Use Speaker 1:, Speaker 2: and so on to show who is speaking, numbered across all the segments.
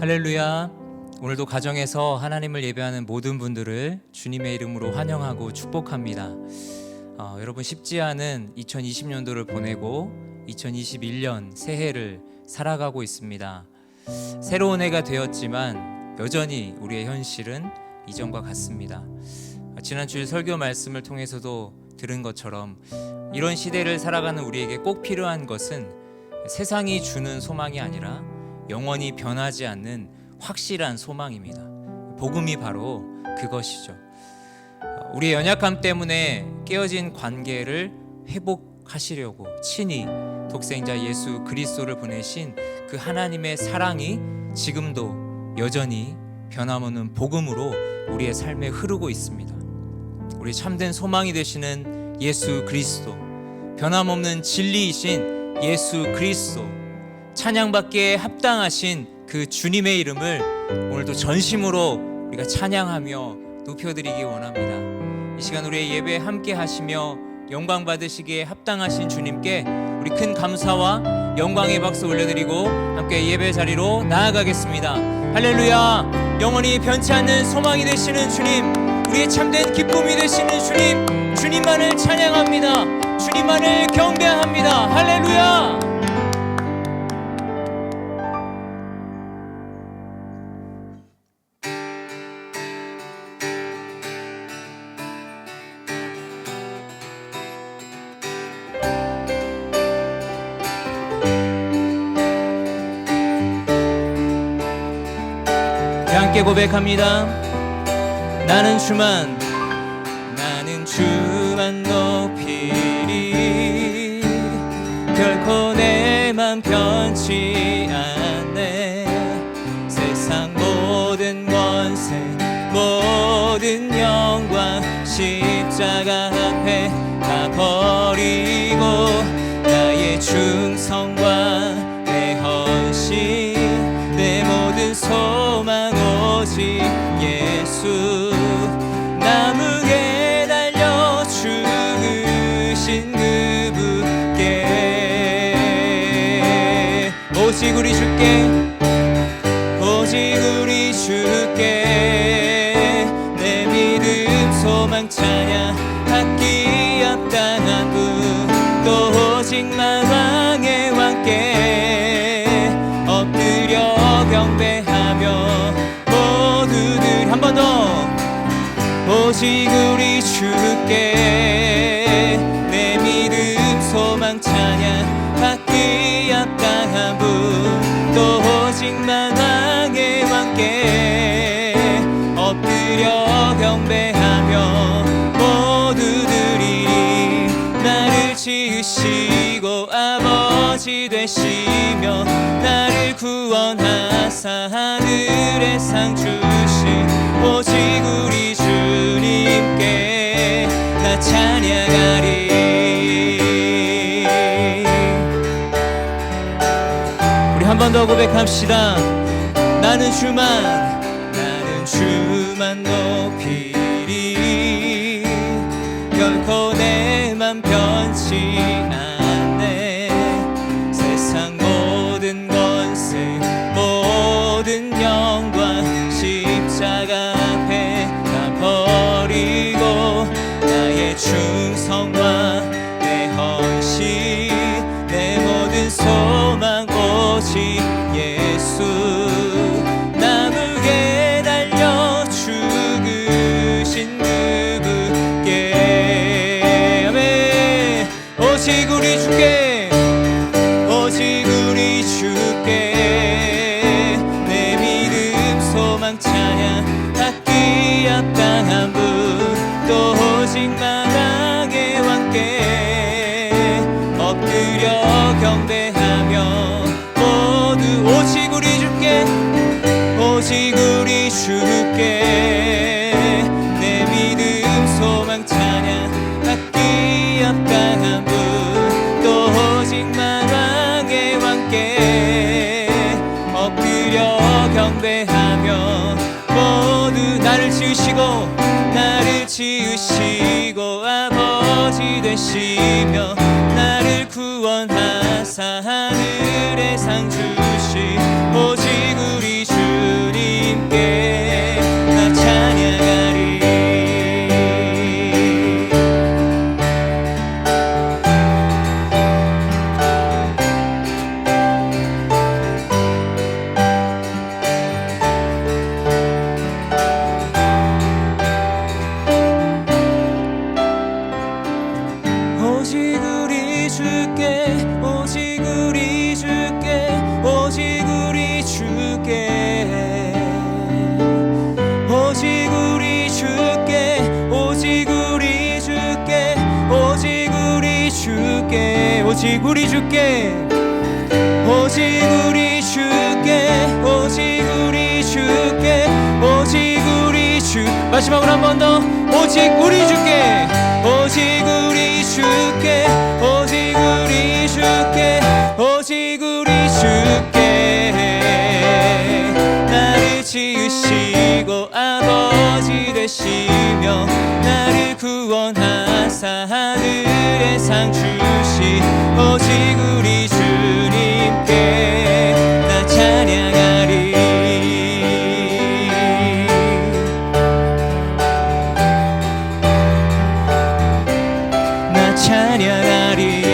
Speaker 1: 할렐루야. 오늘도 가정에서 하나님을 예배하는 모든 분들을 주님의 이름으로 환영하고 축복합니다. 여러분 쉽지 않은 2020년도를 보내고 2021년 새해를 살아가고 있습니다. 새로운 해가 되었지만 여전히 우리의 현실은 이전과 같습니다. 지난 주일 설교 말씀을 통해서도 들은 것처럼 이런 시대를 살아가는 우리에게 꼭 필요한 것은 세상이 주는 소망이 아니라 영원히 변하지 않는 확실한 소망입니다. 복음이 바로 그것이죠. 우리의 연약함 때문에 깨어진 관계를 회복하시려고 친히 독생자 예수 그리스도를 보내신 그 하나님의 사랑이 지금도 여전히 변함없는 복음으로 우리의 삶에 흐르고 있습니다. 우리 참된 소망이 되시는 예수 그리스도, 변함없는 진리이신 예수 그리스도, 찬양받기에 합당하신 그 주님의 이름을 오늘도 전심으로 우리가 찬양하며 높여드리기 원합니다. 이 시간 우리의 예배에 함께 하시며 영광 받으시기에 합당하신 주님께 우리 큰 감사와 영광의 박수 올려드리고 함께 예배 자리로 나아가겠습니다. 할렐루야. 영원히 변치 않는 소망이 되시는 주님, 우리의 참된 기쁨이 되시는 주님, 주님만을 찬양합니다. 주님만을 경배합니다. 할렐루야. 함께 고백합니다. 나는 주만 높이리. 결코 내 맘 변치 않네. 세상 모든 권세 모든 영광 십자가 앞에 다 버리고 나의 충성과 내 헌신 내 모든 소망 오직 예수. 나무에 달려 죽으신 그분께 오직 우리 주께 오직 우리 주께 내 믿음 소망 찬양 받기 합당한 분 또 오직 만왕의 왕께 엎드려 경배하며 모두들 한 번 더 오직 우리 주께 내 믿음 소망 찬양 받기 합당한 분 또 오직 만왕의 왕께 엎드려 경배하며 모두들이 나를 지으시고 아버지 되시며 나를 구원하사 하늘의 상 주신 오직 우리 주님께 나 찬양하리. 우리 한 번 더 고백합시다. 나는 주만 높이리. 결코 내 맘 변치 않네. 세상 모든 권세 모든 영광 십자가 앞에 다 버리고 나의 충성과 내 헌신 내 모든 소망 오직 예수. 나무에 달려 죽으신 그분께 아멘. 오직 우리 주께 오직 우리 주께 내 믿음 소망 찬양 받기 합당한 분 또 오직 만왕의 왕께 엎드려 경배하며 모두 오직 우리 주께 오직 우리 주께 내 믿음 소망 찬양 받기 합당한 분 또 오직 만왕의 왕께 엎드려 경배하며 모두 나를 지으시고 아버지 되시며 나를 구원하사 하늘의 상 주신 오직 우리 주 오직 우리 주께 오직 우리 주께 오직 우리 주께 오직 우리 주 마지막으로 한 번 더 오직 우리 주께 오직 우리 주께 오직 우리 주께 오직 우리 주께 나를 지으시고 아버지 되시며 나를 구원하사 하늘의 상 주시 오직 우리 주님께 나 찬양하리 나 찬양하리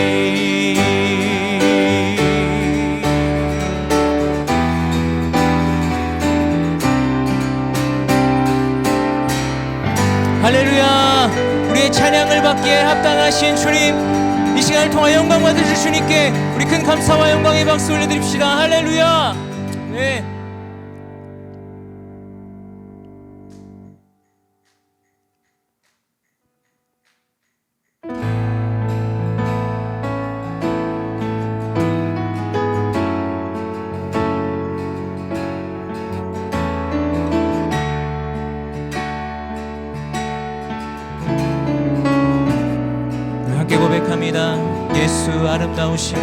Speaker 1: 할렐루야. 우리의 찬양을 받기에 합당하신 주님, 이 시간을 통하여 영광 받으실 주님께 우리 큰 감사와 영광의 박수 올려드립시다. 할렐루야. 네. 함께 고백합니다. 예수 아름다우신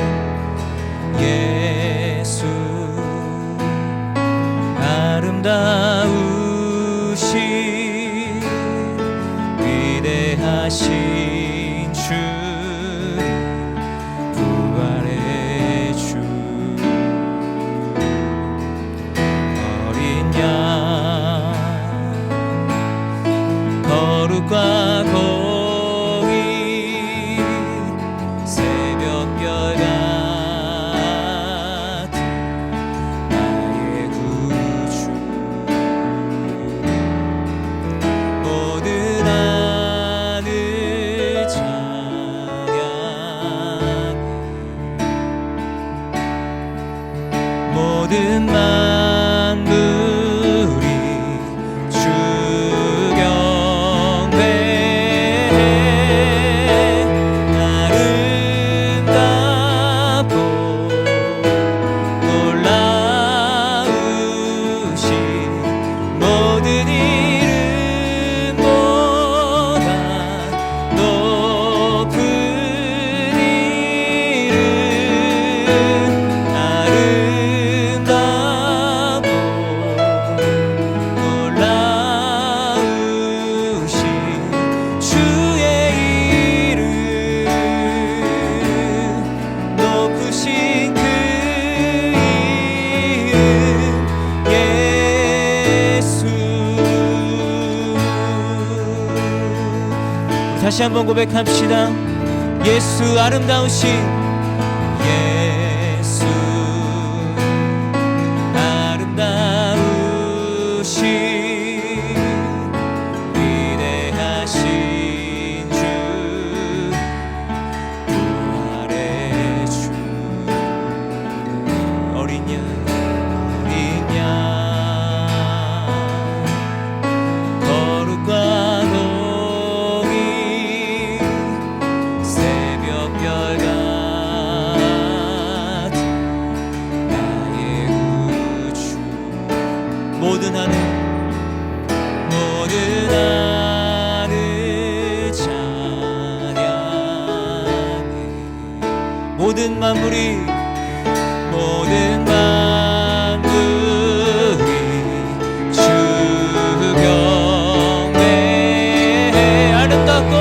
Speaker 1: 예수 아름다우신 위대하신 주 부활의 주 어린 양 거룩과 모든 만물이 주 경배해 아름답고 놀라우신 모든 이름보다 높은 이름 다시 한번 고백합시다. 예수 아름다우신 예수 아름다우신 위대하신 주 부활의 주 어린 양 거룩과 모든 하늘 찬양해 모든 만물이 주 경배해 아름답고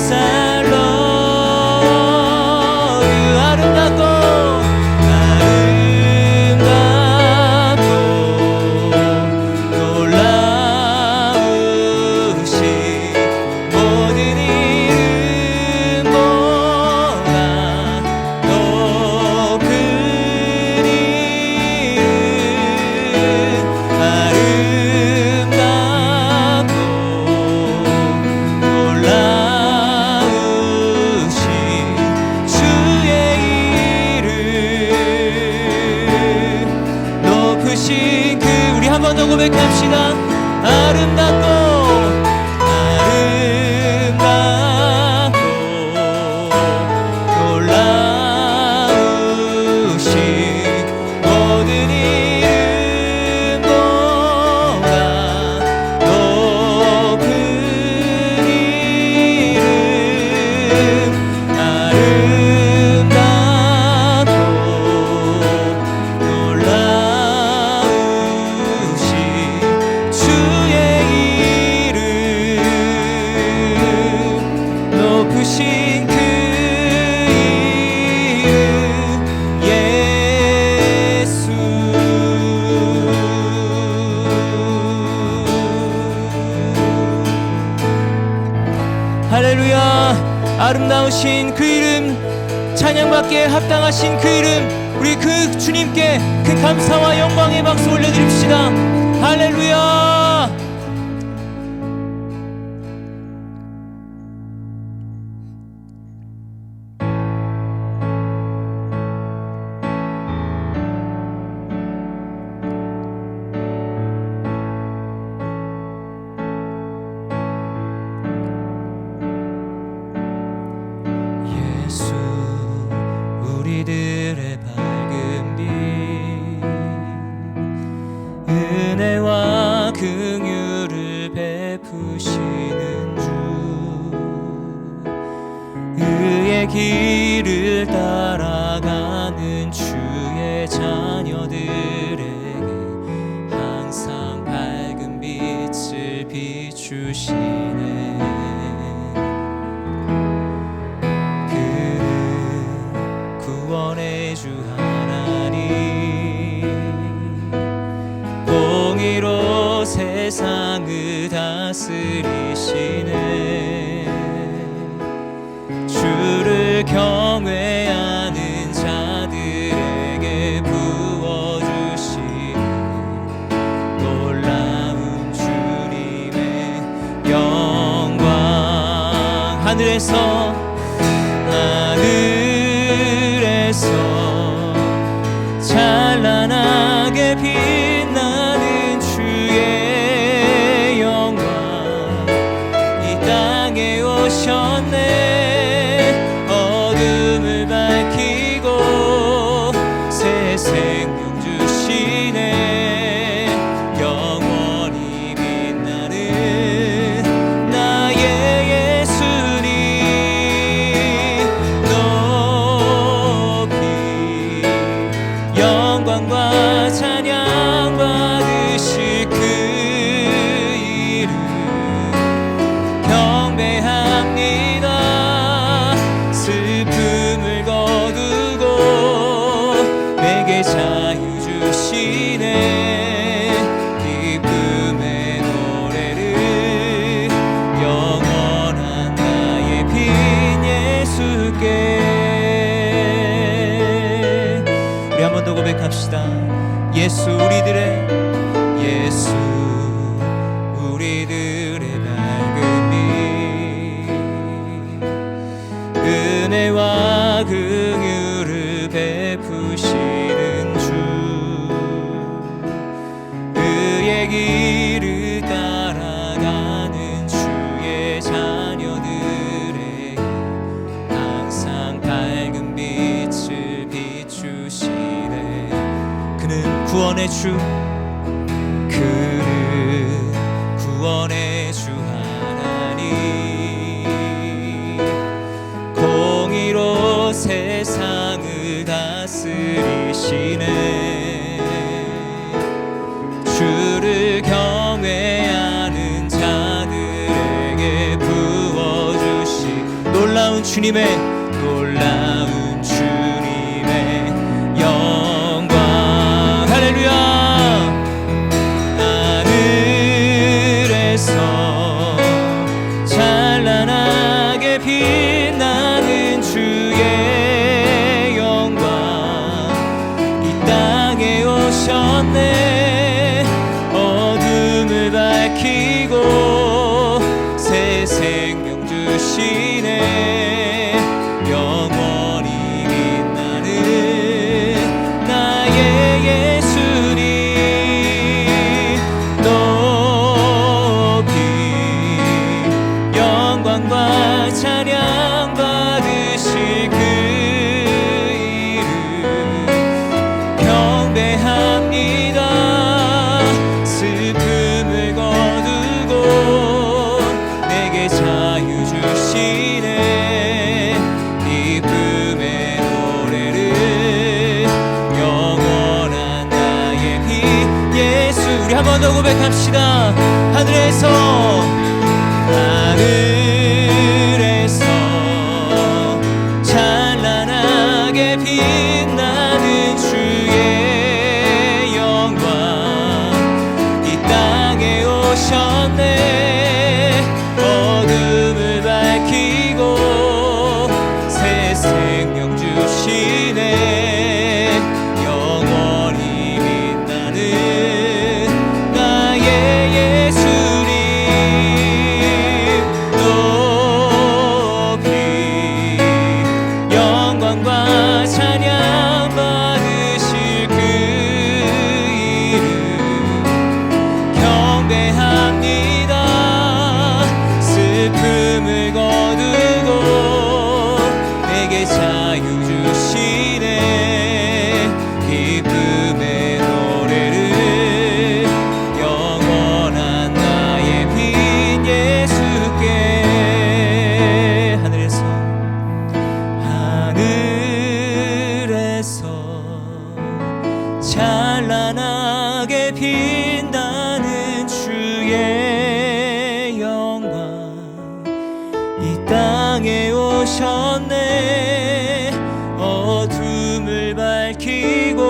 Speaker 1: Jesus I love you. 아름답고 우리 한 번 더 고백합시다. 아름답고 아름답고 놀라우신 모든 이름보다 높은 이름 아름답고 높으신 그 이름 예수. 할렐루야. 아름다우신 그 이름, 찬양받기에 합당하신 그 이름, 우리 그 주님께 큰 감사와 영광의 박수 올려드립시다. 할렐루야. 우리들의 밝은 빛 은혜와 긍휼을 베푸시는 주 의의 길을 따라가는 주의 자녀들에게 항상 밝은 빛을 비추시네. 구원의 주 하나님 공의로 세상을 다스리시네. 주를 경외하는 자들에게 부어주시는 놀라운 주님의 영광. 하늘에서 찬란하게 빛나는 주의 영광 이 땅에 오셨네. 어둠을 밝히고 새 생명 주시네. 영원히 빛나는 나의 예수님 영광과 찬양 받으실 그 이름 경배합니다. 슬픔을 거두고 내게 자유 주시네. 기쁨의 노래를 영원한 나의 빈 예수께. 한 번 더 고백합시다. 예수 우리들의 밝은 빛 은혜와 긍휼을 베푸시는 주 의의 길을 따라가는 주의 자녀들에게 항상 밝은 빛을 비추시네. 그는 구원의 주, 그는 구원의 주 하나님 공의로 세상을 다스리시네. 주를 경외하는 자들에게 부어주시 놀라운 주님의 영광. 할렐루야. 하늘에서 찬란하게 빛나는 주의 영광, 이 땅에 오셨네. 어둠을 밝히고 새 생명 주시네. 영원히 빛나는 나의 예수님, 높이 영광과 찬양 받으실 그 이름 경배합니다. 슬픔을 거두고 내게 자유 주시네. 기쁨의 노래를 영원한 나의 빛 예수. 우리 한 번 더 고백합시다. 하늘에서 찬란하게 빛나는 주의 영광, 이 땅에 오셨네. 어둠을 밝히고 새 생명 주시네. 영원히 빛나는 나의 예수님, 높이 영광과 찬양 받으실 그 이름 경배합니다. 슬픔을 거두고 내게 자유 주시네. 기쁨의 노래를 영원한 나의 빛 예수께. 하늘에서 찬란하게 빛나는 주의 영광, 이 땅에 오셨네. 어둠을 밝히고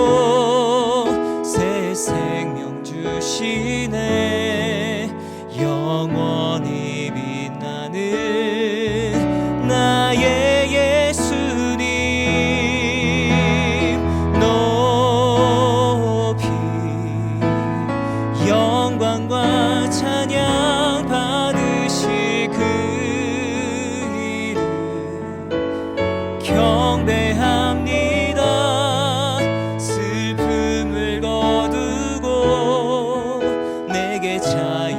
Speaker 1: 새 생명 주시네. 영원히 빛나는 나의 예수님, 높이 영광과 찬양 받으실 그 이름 경배합니다. 슬픔을 거두고 내게 자유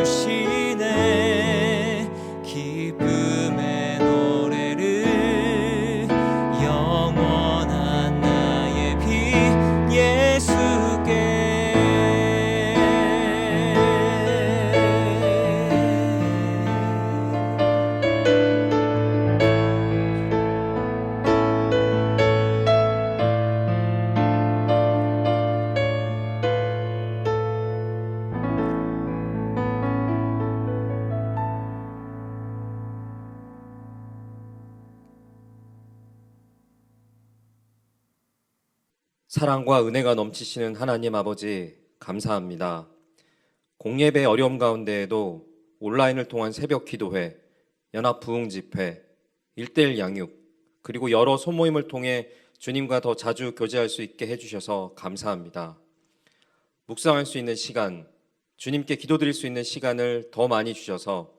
Speaker 1: 주시네. 기쁨의 노래를 영원한 나의 빛 예수께.
Speaker 2: 사랑과 은혜가 넘치시는 하나님 아버지, 감사합니다. 공예배 어려움 가운데에도 온라인을 통한 새벽 기도회, 연합 부흥 집회, 1:1 양육, 그리고 여러 소모임을 통해 주님과 더 자주 교제할 수 있게 해주셔서 감사합니다. 묵상할 수 있는 시간, 주님께 기도드릴 수 있는 시간을 더 많이 주셔서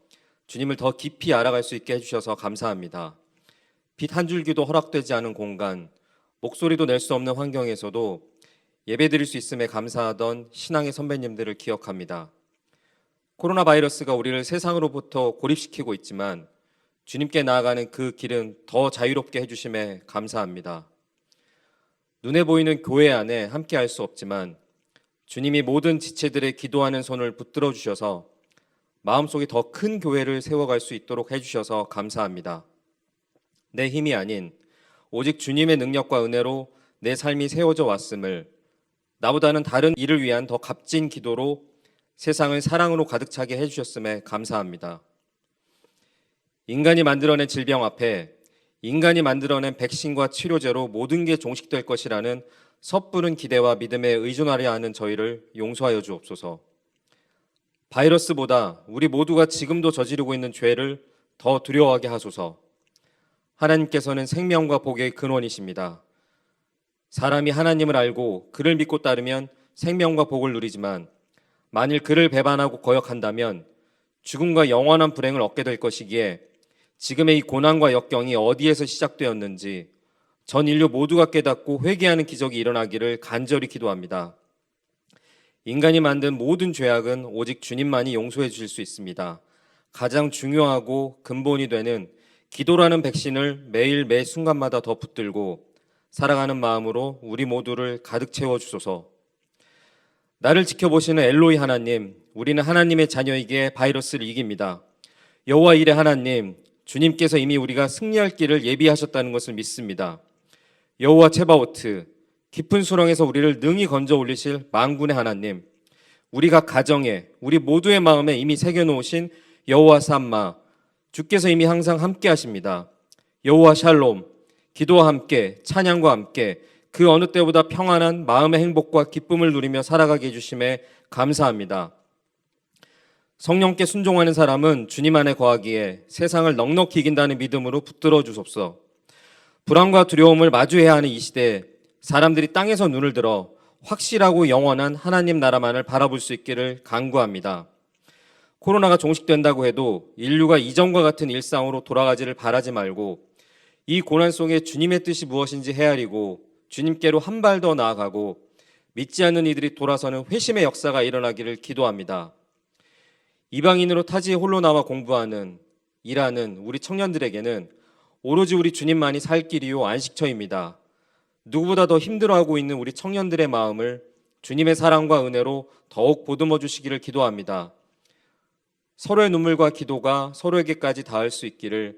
Speaker 2: 주님을 더 깊이 알아갈 수 있게 해주셔서 감사합니다. 빛 한 줄기도 허락되지 않은 공간, 목소리도 낼 수 없는 환경에서도 예배드릴 수 있음에 감사하던 신앙의 선배님들을 기억합니다. 코로나 바이러스가 우리를 세상으로부터 고립시키고 있지만 주님께 나아가는 그 길은 더 자유롭게 해주심에 감사합니다. 눈에 보이는 교회 안에 함께 할 수 없지만 주님이 모든 지체들의 기도하는 손을 붙들어 주셔서 마음속에 더 큰 교회를 세워갈 수 있도록 해주셔서 감사합니다. 내 힘이 아닌 오직 주님의 능력과 은혜로 내 삶이 세워져 왔음을, 나보다는 다른 일을 위한 더 값진 기도로 세상을 사랑으로 가득 차게 해주셨음에 감사합니다. 인간이 만들어낸 질병 앞에 인간이 만들어낸 백신과 치료제로 모든 게 종식될 것이라는 섣부른 기대와 믿음에 의존하려 하는 저희를 용서하여 주옵소서. 바이러스보다 우리 모두가 지금도 저지르고 있는 죄를 더 두려워하게 하소서. 하나님께서는 생명과 복의 근원이십니다. 사람이 하나님을 알고 그를 믿고 따르면 생명과 복을 누리지만 만일 그를 배반하고 거역한다면 죽음과 영원한 불행을 얻게 될 것이기에 지금의 이 고난과 역경이 어디에서 시작되었는지 전 인류 모두가 깨닫고 회개하는 기적이 일어나기를 간절히 기도합니다. 인간이 만든 모든 죄악은 오직 주님만이 용서해 주실 수 있습니다. 가장 중요하고 근본이 되는 기도라는 백신을 매일 매 순간마다 더 붙들고 사랑하는 마음으로 우리 모두를 가득 채워 주소서. 나를 지켜보시는 엘로이 하나님, 우리는 하나님의 자녀이기에 바이러스를 이깁니다. 여호와 이레 하나님, 주님께서 이미 우리가 승리할 길을 예비하셨다는 것을 믿습니다. 여호와 체바오트, 깊은 수렁에서 우리를 능히 건져 올리실 만군의 하나님, 우리가 가정에, 우리 모두의 마음에 이미 새겨놓으신 여호와 삼마, 주께서 이미 항상 함께 하십니다. 여호와 샬롬, 기도와 함께, 찬양과 함께 그 어느 때보다 평안한 마음의 행복과 기쁨을 누리며 살아가게 해주심에 감사합니다. 성령께 순종하는 사람은 주님 안에 거하기에 세상을 넉넉히 이긴다는 믿음으로 붙들어 주옵소서. 불안과 두려움을 마주해야 하는 이 시대에 사람들이 땅에서 눈을 들어 확실하고 영원한 하나님 나라만을 바라볼 수 있기를 간구합니다. 코로나가 종식된다고 해도 인류가 이전과 같은 일상으로 돌아가지를 바라지 말고 이 고난 속에 주님의 뜻이 무엇인지 헤아리고 주님께로 한 발 더 나아가고 믿지 않는 이들이 돌아서는 회심의 역사가 일어나기를 기도합니다. 이방인으로 타지에 홀로 나와 공부하는, 일하는 우리 청년들에게는 오로지 우리 주님만이 살 길이요 안식처입니다. 누구보다 더 힘들어하고 있는 우리 청년들의 마음을 주님의 사랑과 은혜로 더욱 보듬어 주시기를 기도합니다. 서로의 눈물과 기도가 서로에게까지 닿을 수 있기를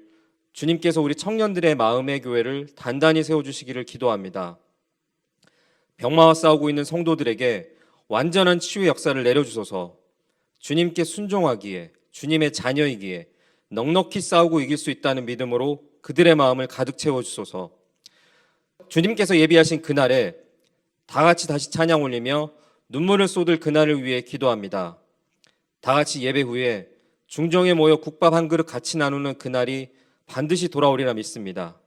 Speaker 2: 주님께서 우리 청년들의 마음의 교회를 단단히 세워주시기를 기도합니다. 병마와 싸우고 있는 성도들에게 완전한 치유의 역사를 내려주소서. 주님께 순종하기에, 주님의 자녀이기에 넉넉히 싸우고 이길 수 있다는 믿음으로 그들의 마음을 가득 채워주소서. 주님께서 예비하신 그날에 다 같이 다시 찬양 올리며 눈물을 쏟을 그날을 위해 기도합니다. 다 같이 예배 후에 중정에 모여 국밥 한 그릇 같이 나누는 그날이 반드시 돌아오리라 믿습니다.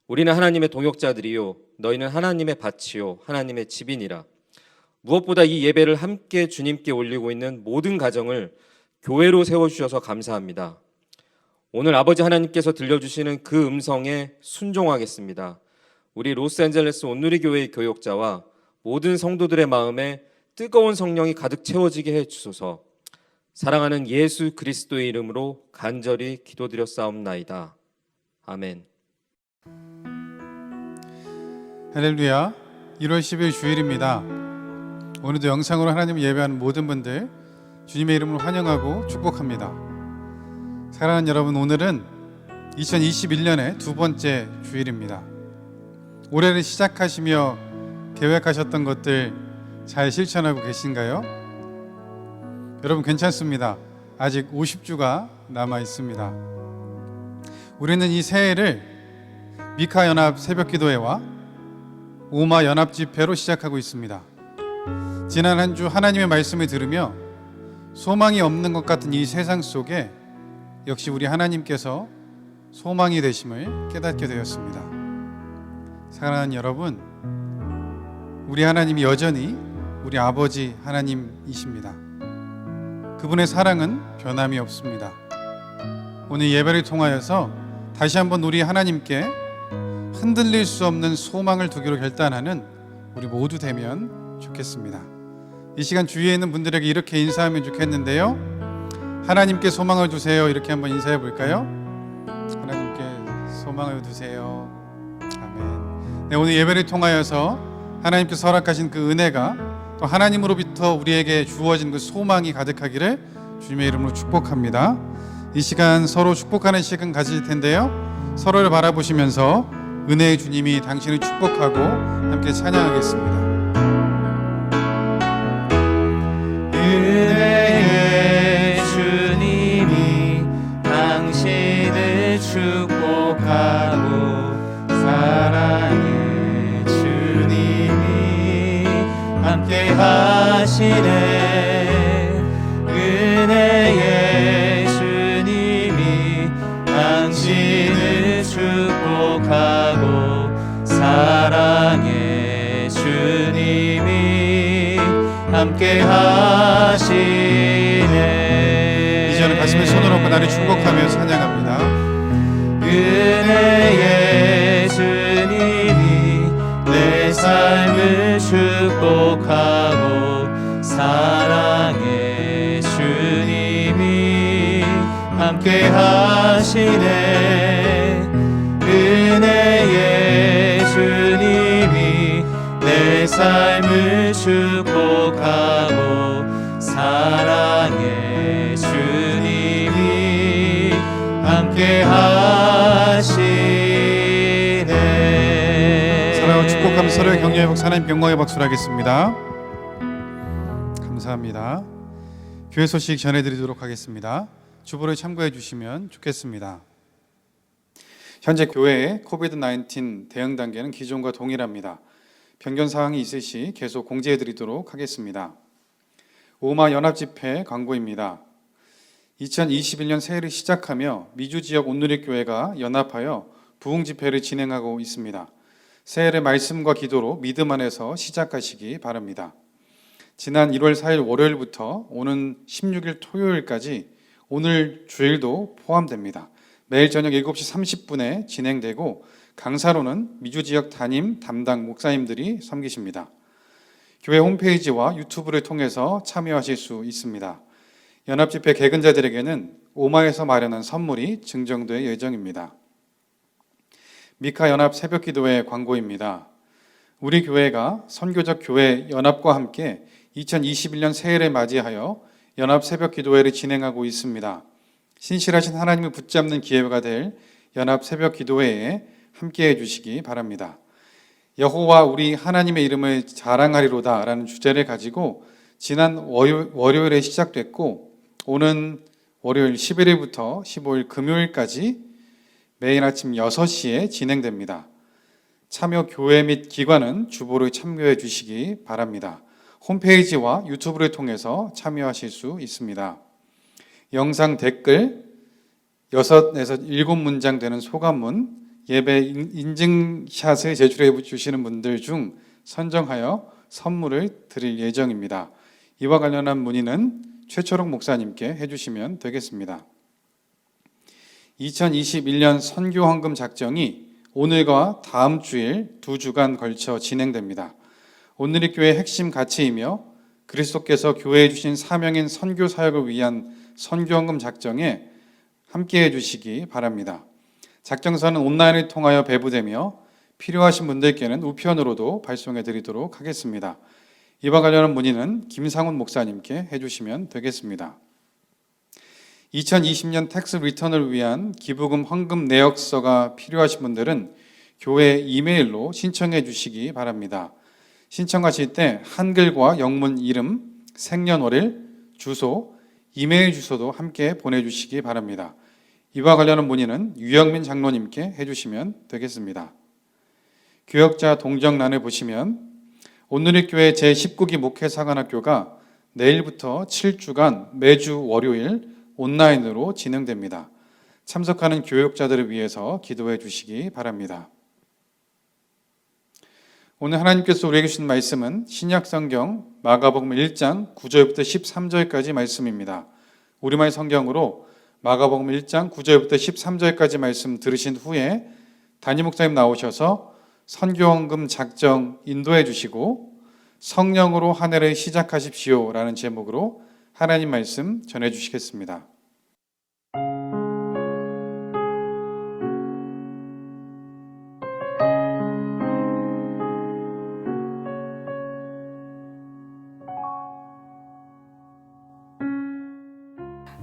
Speaker 2: 우리는 하나님의 동역자들이요 너희는 하나님의 밭이요 하나님의 집이니라. 무엇보다 이 예배를 함께 주님께 올리고 있는 모든 가정을 교회로 세워주셔서 감사합니다. 오늘 아버지 하나님께서 들려주시는 그 음성에 순종하겠습니다. 우리 로스앤젤레스 온누리 교회의 교역자와 모든 성도들의 마음에 뜨거운 성령이 가득 채워지게 해주소서. 사랑하는 예수 그리스도의 이름으로 간절히 기도드렸사옵나이다. 아멘.
Speaker 3: 할렐루야. 1월 10일 주일입니다. 오늘도 영상으로 하나님을 예배하는 모든 분들 주님의 이름으로 환영하고 축복합니다. 사랑하는 여러분, 오늘은 2021년의 두 번째 주일입니다. 올해를 시작하시며 계획하셨던 것들 잘 실천하고 계신가요? 여러분 괜찮습니다. 아직 50주가 남아 있습니다. 우리는 이 새해를 미카 연합 새벽 기도회와 오마 연합 집회로 시작하고 있습니다. 지난 한 주 하나님의 말씀을 들으며 소망이 없는 것 같은 이 세상 속에 역시 우리 하나님께서 소망이 되심을 깨닫게 되었습니다. 사랑하는 여러분, 우리 하나님이 여전히 우리 아버지 하나님이십니다. 그분의 사랑은 변함이 없습니다. 오늘 예배를 통하여서 다시 한번 우리 하나님께 흔들릴 수 없는 소망을 두기로 결단하는 우리 모두 되면 좋겠습니다. 이 시간 주위에 있는 분들에게 이렇게 인사하면 좋겠는데요. 하나님께 소망을 두세요. 이렇게 한번 인사해 볼까요? 하나님께 소망을 두세요. 아멘. 네, 오늘 예배를 통하여서 하나님께서 허락하신 그 은혜가 또 하나님으로부터 우리에게 주어진 그 소망이 가득하기를 주님의 이름으로 축복합니다. 이 시간 서로 축복하는 시간 가질 텐데요. 서로를 바라보시면서 은혜의 주님이 당신을 축복하고 함께 찬양하겠습니다.
Speaker 1: 은혜의 주님이 당신을
Speaker 3: 축복하고 사랑의 주님이 함께 하시네. 은혜의 주님이 당신을 축복하고 사랑의 주님이 함께 하시네.
Speaker 2: 이제는 가슴에 손을 얹고 나를 축복하며 찬양합니다.
Speaker 3: 은혜의 주님이 내 삶을 축복하고 사랑의 주님이 함께 하시네. 은혜의 주님이 내 삶을 축복하고 사랑의 주님이 함께 하시네.
Speaker 2: 사랑하고 축복하며 서로의 격려의 박수, 하나님 영광의 박수를 하겠습니다. 감사합니다. 교회 소식 전해드리도록 하겠습니다. 주보를 참고해 주시면 좋겠습니다. 현재 교회의 코비드-19 대응 단계는 기존과 동일합니다. 변경 사항이 있을 시 계속 공지해 드리도록 하겠습니다. 오마 연합집회 광고입니다. 2021년 새해를 시작하며 미주 지역 온누리교회가 연합하여 부흥집회를 진행하고 있습니다. 새해를 말씀과 기도로 믿음 안에서 시작하시기 바랍니다. 지난 1월 4일 월요일부터 오는 16일 토요일까지 오늘 주일도 포함됩니다. 매일 저녁 7시 30분에 진행되고 강사로는 미주 지역 담임 담당 목사님들이 섬기십니다. 교회 홈페이지와 유튜브를 통해서 참여하실 수 있습니다. 연합집회 개근자들에게는 오마에서 마련한 선물이 증정될 예정입니다. 미카 연합 새벽기도회 광고입니다. 우리 교회가 선교적 교회 연합과 함께 2021년 새해를 맞이하여 연합 새벽기도회를 진행하고 있습니다. 신실하신 하나님을 붙잡는 기회가 될 연합 새벽기도회에 함께해 주시기 바랍니다. 여호와 우리 하나님의 이름을 자랑하리로다 라는 주제를 가지고 지난 월요일에 시작됐고 오는 월요일 11일부터 15일 금요일까지 매일 아침 6시에 진행됩니다. 참여 교회 및 기관은 주보를 참고해 주시기 바랍니다. 홈페이지와 유튜브를 통해서 참여하실 수 있습니다. 영상 댓글 6에서 7문장 되는 소감문, 예배 인증샷을 제출해 주시는 분들 중 선정하여 선물을 드릴 예정입니다. 이와 관련한 문의는 최초록 목사님께 해주시면 되겠습니다. 2021년 선교헌금 작정이 오늘과 다음 주일 2주간 걸쳐 진행됩니다. 오늘의 교회의 핵심 가치이며 그리스도께서 교회에 주신 사명인 선교 사역을 위한 선교헌금 작정에 함께해 주시기 바랍니다. 작정서는 온라인을 통하여 배부되며 필요하신 분들께는 우편으로도 발송해 드리도록 하겠습니다. 이와 관련한 문의는 김상훈 목사님께 해주시면 되겠습니다. 2020년 텍스 리턴을 위한 기부금 헌금 내역서가 필요하신 분들은 교회 이메일로 신청해 주시기 바랍니다. 신청하실 때 한글과 영문 이름, 생년월일, 주소, 이메일 주소도 함께 보내주시기 바랍니다. 이와 관련한 문의는 유영민 장로님께 해주시면 되겠습니다. 교역자 동정란을 보시면 오늘의 교회 제19기 목회사관학교가 내일부터 7주간 매주 월요일 온라인으로 진행됩니다. 참석하는 교역자들을 위해서 기도해 주시기 바랍니다. 오늘 하나님께서 우리에게 주신 말씀은 신약성경 마가복음 1장 9절부터 13절까지 말씀입니다. 우리말 성경으로 마가복음 1장 9절부터 13절까지 말씀 들으신 후에 담임 목사님 나오셔서 선교헌금 작정 인도해 주시고 성령으로 한 해를 시작하십시오 라는 제목으로 하나님 말씀 전해 주시겠습니다.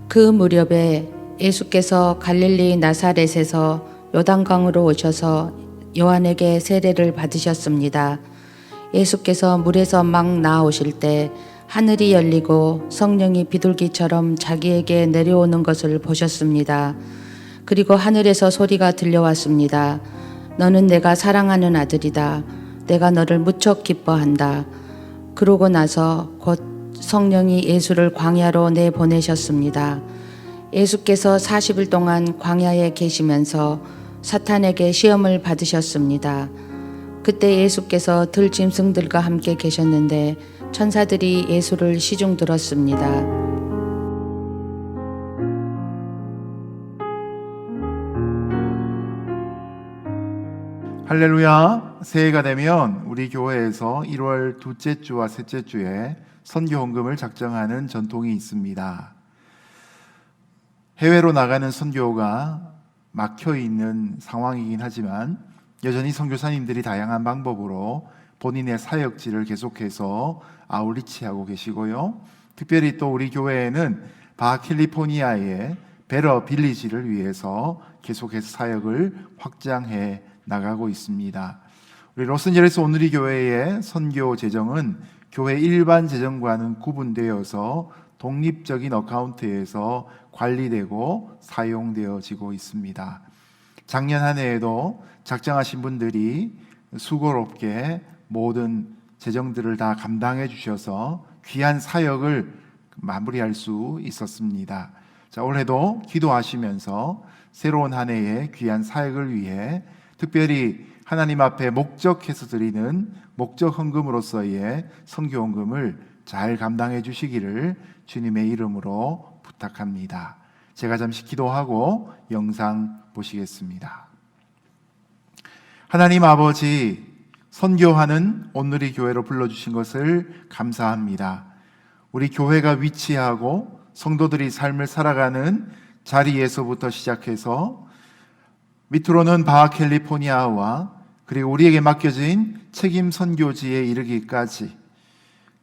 Speaker 4: 그 무렵에 예수께서 갈릴리 나사렛에서 요단강으로 오셔서 요한에게 세례를 받으셨습니다. 예수께서 물에서 막 나오실 때 하늘이 열리고 성령이 비둘기처럼 자기에게 내려오는 것을 보셨습니다. 그리고 하늘에서 소리가 들려왔습니다. 너는 내가 사랑하는 아들이다. 내가 너를 무척 기뻐한다. 그러고 나서 곧 성령이 예수를 광야로 내보내셨습니다. 예수께서 40일 동안 광야에 계시면서 사탄에게 시험을 받으셨습니다. 그때 예수께서 들짐승들과 함께 계셨는데 천사들이 예수를 시중 들었습니다.
Speaker 5: 할렐루야. 새해가 되면 우리 교회에서 1월 둘째 주와 셋째 주에 선교 헌금을 작정하는 전통이 있습니다. 해외로 나가는 선교가 막혀 있는 상황이긴 하지만 여전히 선교사님들이 다양한 방법으로 본인의 사역지를 계속해서 아웃리치하고 계시고요. 특별히 또 우리 교회에는 바캘리포니아의 베러 빌리지를 위해서 계속해서 사역을 확장해 나가고 있습니다. 우리 로스앤젤레스 온누리 교회의 선교 재정은 교회 일반 재정과는 구분되어서 독립적인 어카운트에서 관리되고 사용되어지고 있습니다. 작년 한 해에도 작정하신 분들이 수고롭게 모든 재정들을 다 감당해 주셔서 귀한 사역을 마무리할 수 있었습니다. 자, 올해도 기도하시면서 새로운 한 해의 귀한 사역을 위해 특별히 하나님 앞에 목적해서 드리는 목적 헌금으로서의 선교 헌금을 잘 감당해 주시기를 주님의 이름으로 부탁합니다. 제가 잠시 기도하고 영상 보시겠습니다. 하나님 아버지, 선교하는 온누리 교회로 불러주신 것을 감사합니다. 우리 교회가 위치하고 성도들이 삶을 살아가는 자리에서부터 시작해서 밑으로는 바캘리포니아와 그리고 우리에게 맡겨진 책임 선교지에 이르기까지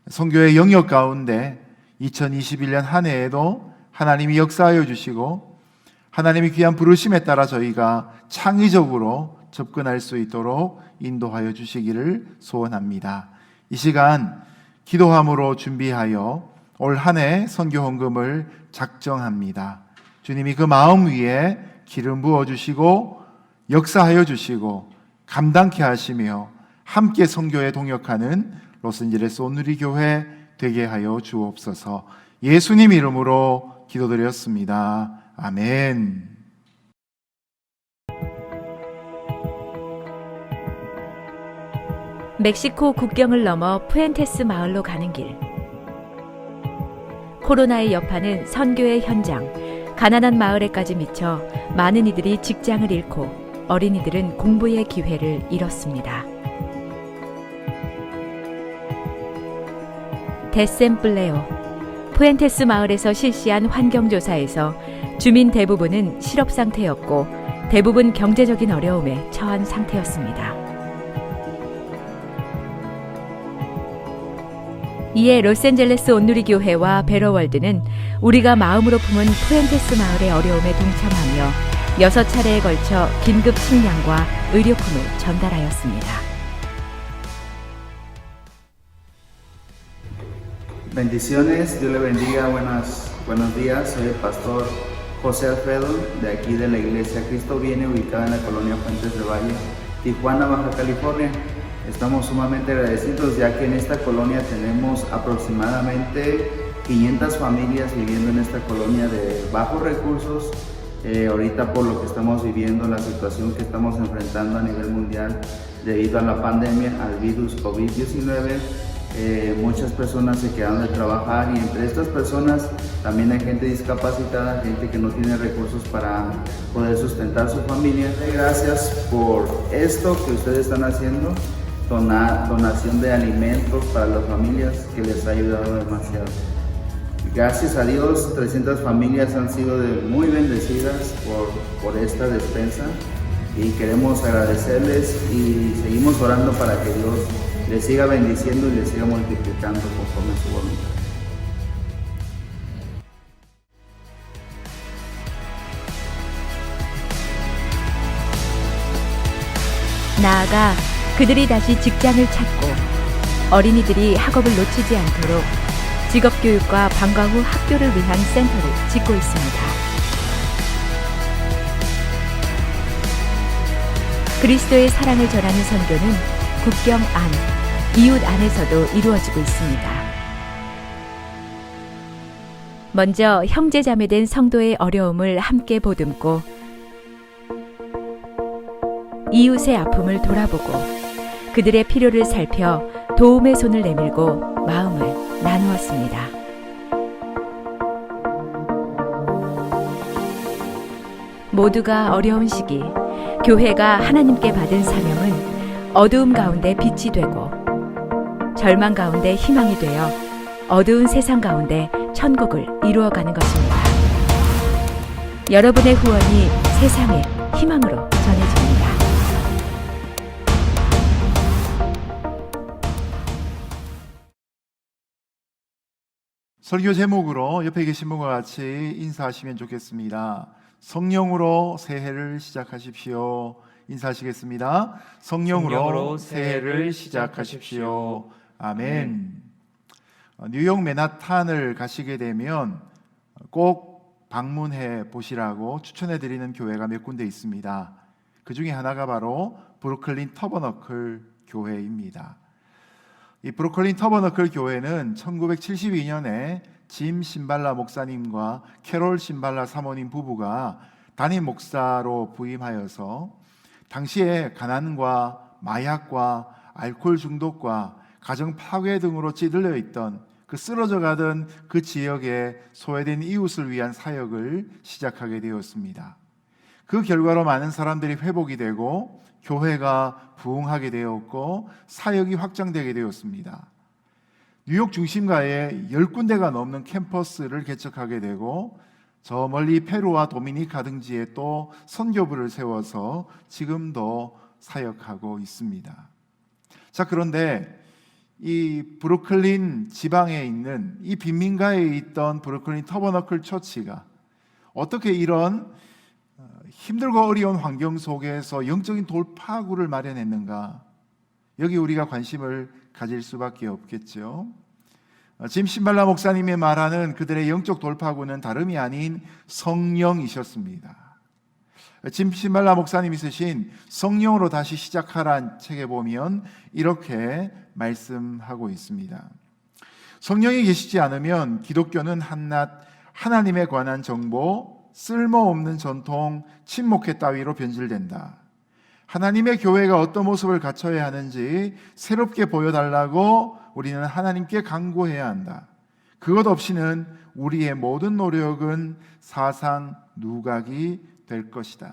Speaker 5: 선교의 영역 가운데 2021년 한 해에도 하나님이 역사하여 주시고 하나님의 귀한 부르심에 따라 저희가 창의적으로 접근할 수 있도록 인도하여 주시기를 소원합니다. 이 시간 기도함으로 준비하여 올 한 해 선교 헌금을 작정합니다. 주님이 그 마음 위에 기름 부어 주시고 역사하여 주시고 감당케 하시며 함께 선교에 동역하는 로스앤젤레스 온누리 교회 되게 하여 주옵소서. 예수님 이름으로 기도드렸습니다. 아멘.
Speaker 6: 멕시코 국경을 넘어 푸엔테스 마을로 가는 길. 코로나의 여파는 선교의 현장, 가난한 마을에까지 미쳐 많은 이들이 직장을 잃고 어린이들은 공부의 기회를 잃었습니다. 데셈플레오, 푸엔테스 마을에서 실시한 환경조사에서 주민 대부분은 실업 상태였고 대부분 경제적인 어려움에 처한 상태였습니다. 이에 로스앤젤레스 온누리 교회와 베러월드는 우리가 마음으로 품은 푸엔테스 마을의 어려움에 동참하며 6차례에 걸쳐 긴급 식량과 의료품을 전달하였습니다.
Speaker 7: Bendiciones, Dios le bendiga, buenos días. Soy el pastor José Alfredo, de aquí de la Iglesia Cristo Viene, ubicada en la colonia Fuentes de Valle, Tijuana, Baja California. Estamos sumamente agradecidos ya que en esta colonia tenemos aproximadamente 500 familias viviendo en esta colonia de bajos recursos. Ahorita por lo que estamos viviendo, la situación que estamos enfrentando a nivel mundial debido a la pandemia, al virus COVID-19, muchas personas se quedaron de trabajar y entre estas personas también hay gente discapacitada, gente que no tiene recursos para poder sustentar su familia. Gracias por esto que ustedes están haciendo, donación de alimentos para las familias que les ha ayudado demasiado. Gracias a Dios, 300 familias han sido muy bendecidas por esta despensa y queremos agradecerles y seguimos orando para que Dios les siga bendiciendo y les siga multiplicando conforme a su voluntad.
Speaker 6: 나아가 그들이 다시 직장을 찾고 어린이들이 학업을 놓치지 않도록 직업교육과 방과 후 학교를 위한 센터를 짓고 있습니다. 그리스도의 사랑을 전하는 선교는 국경 안, 이웃 안에서도 이루어지고 있습니다. 먼저 형제 자매된 성도의 어려움을 함께 보듬고 이웃의 아픔을 돌아보고 그들의 필요를 살펴 도움의 손을 내밀고 마음을 나누었습니다. 모두가 어려운 시기, 교회가 하나님께 받은 사명은 어두움 가운데 빛이 되고 절망 가운데 희망이 되어 어두운 세상 가운데 천국을 이루어가는 것입니다. 여러분의 후원이 세상의 희망으로 전해집니다.
Speaker 5: 설교 제목으로 옆에 계신 분과 같이 인사하시면 좋겠습니다. 성령으로 새해를 시작하십시오. 인사하시겠습니다. 성령으로 새해를 시작하십시오. 아멘. 뉴욕 맨하탄을 가시게 되면 꼭 방문해 보시라고 추천해 드리는 교회가 몇 군데 있습니다. 그 중에 하나가 바로 브루클린 터버너클 교회입니다. 이 브루클린 터버너클 교회는 1972년에 짐 신발라 목사님과 캐롤 신발라 사모님 부부가 담임 목사로 부임하여서 당시에 가난과 마약과 알코올 중독과 가정 파괴 등으로 찌들려 있던 그 쓰러져 가던 그 지역에 소외된 이웃을 위한 사역을 시작하게 되었습니다. 그 결과로 많은 사람들이 회복이 되고 교회가 부흥하게 되었고 사역이 확장되게 되었습니다. 뉴욕 중심가에 10군데가 넘는 캠퍼스를 개척하게 되고 저 멀리 페루와 도미니카 등지에 또 선교부를 세워서 지금도 사역하고 있습니다. 자, 그런데 이 브루클린 지방에 있는 이 빈민가에 있던 브루클린 터버너클 처치가 어떻게 이런 힘들고 어려운 환경 속에서 영적인 돌파구를 마련했는가? 여기 우리가 관심을 가질 수밖에 없겠죠. 짐 신발라 목사님이 말하는 그들의 영적 돌파구는 다름이 아닌 성령이셨습니다. 짐 신발라 목사님이 쓰신 성령으로 다시 시작하란 책에 보면 이렇게 말씀하고 있습니다. 성령이 계시지 않으면 기독교는 한낱 하나님에 관한 정보, 쓸모없는 전통, 친목회 따위로 변질된다. 하나님의 교회가 어떤 모습을 갖춰야 하는지 새롭게 보여달라고 우리는 하나님께 간구해야 한다. 그것 없이는 우리의 모든 노력은 사상 누각이 될 것이다.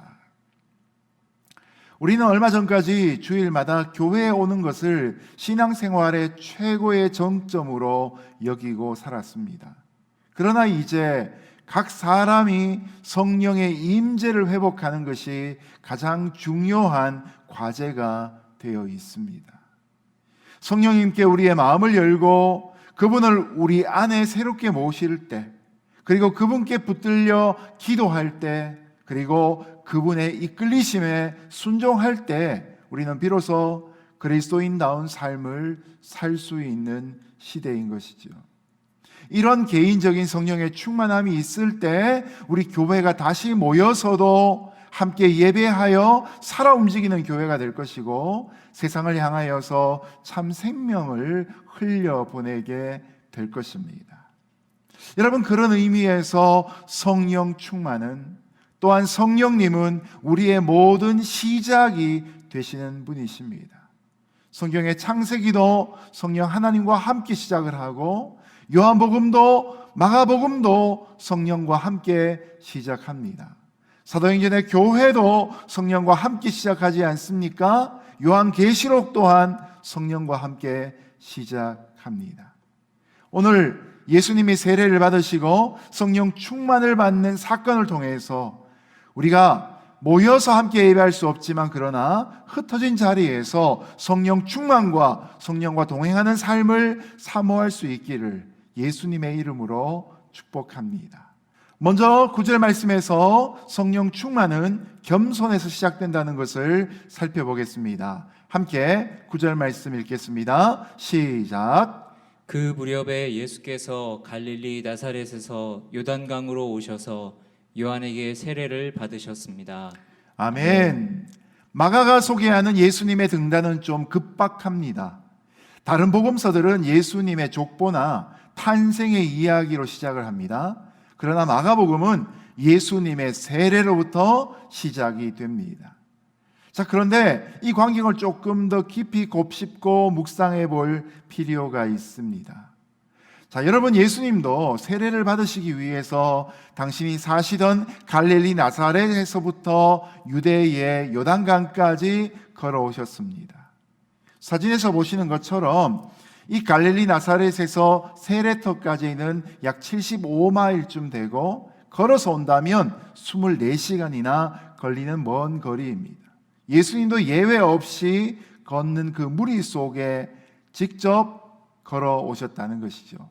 Speaker 5: 우리는 얼마 전까지 주일마다 교회에 오는 것을 신앙생활의 최고의 정점으로 여기고 살았습니다. 그러나 이제 각 사람이 성령의 임재를 회복하는 것이 가장 중요한 과제가 되어 있습니다. 성령님께 우리의 마음을 열고 그분을 우리 안에 새롭게 모실 때, 그리고 그분께 붙들려 기도할 때, 그리고 그분의 이끌리심에 순종할 때 우리는 비로소 그리스도인다운 삶을 살 수 있는 시대인 것이죠. 이런 개인적인 성령의 충만함이 있을 때 우리 교회가 다시 모여서도 함께 예배하여 살아 움직이는 교회가 될 것이고 세상을 향하여서 참 생명을 흘려보내게 될 것입니다. 여러분, 그런 의미에서 성령 충만은 또한 성령님은 우리의 모든 시작이 되시는 분이십니다. 성경의 창세기도 성령 하나님과 함께 시작을 하고 요한복음도 마가복음도 성령과 함께 시작합니다. 사도행전의 교회도 성령과 함께 시작하지 않습니까? 요한계시록 또한 성령과 함께 시작합니다. 오늘 예수님이 세례를 받으시고 성령 충만을 받는 사건을 통해서 우리가 모여서 함께 예배할 수 없지만 그러나 흩어진 자리에서 성령 충만과 성령과 동행하는 삶을 사모할 수 있기를 예수님의 이름으로 축복합니다. 먼저 9절 말씀에서 성령 충만은 겸손에서 시작된다는 것을 살펴보겠습니다. 함께 9절 말씀 읽겠습니다. 시작.
Speaker 1: 그 무렵에 예수께서 갈릴리 나사렛에서 요단강으로 오셔서 요한에게 세례를 받으셨습니다.
Speaker 5: 아멘. 마가가 소개하는 예수님의 등단은 좀 급박합니다. 다른 복음서들은 예수님의 족보나 탄생의 이야기로 시작을 합니다. 그러나 마가복음은 예수님의 세례로부터 시작이 됩니다. 자, 그런데 이 광경을 조금 더 깊이 곱씹고 묵상해 볼 필요가 있습니다. 자, 여러분, 예수님도 세례를 받으시기 위해서 당신이 사시던 갈릴리 나사렛에서부터 유대의 요단강까지 걸어오셨습니다. 사진에서 보시는 것처럼 이 갈릴리 나사렛에서 세례터까지는 약 75마일쯤 되고 걸어서 온다면 24시간이나 걸리는 먼 거리입니다. 예수님도 예외 없이 걷는 그 무리 속에 직접 걸어오셨다는 것이죠.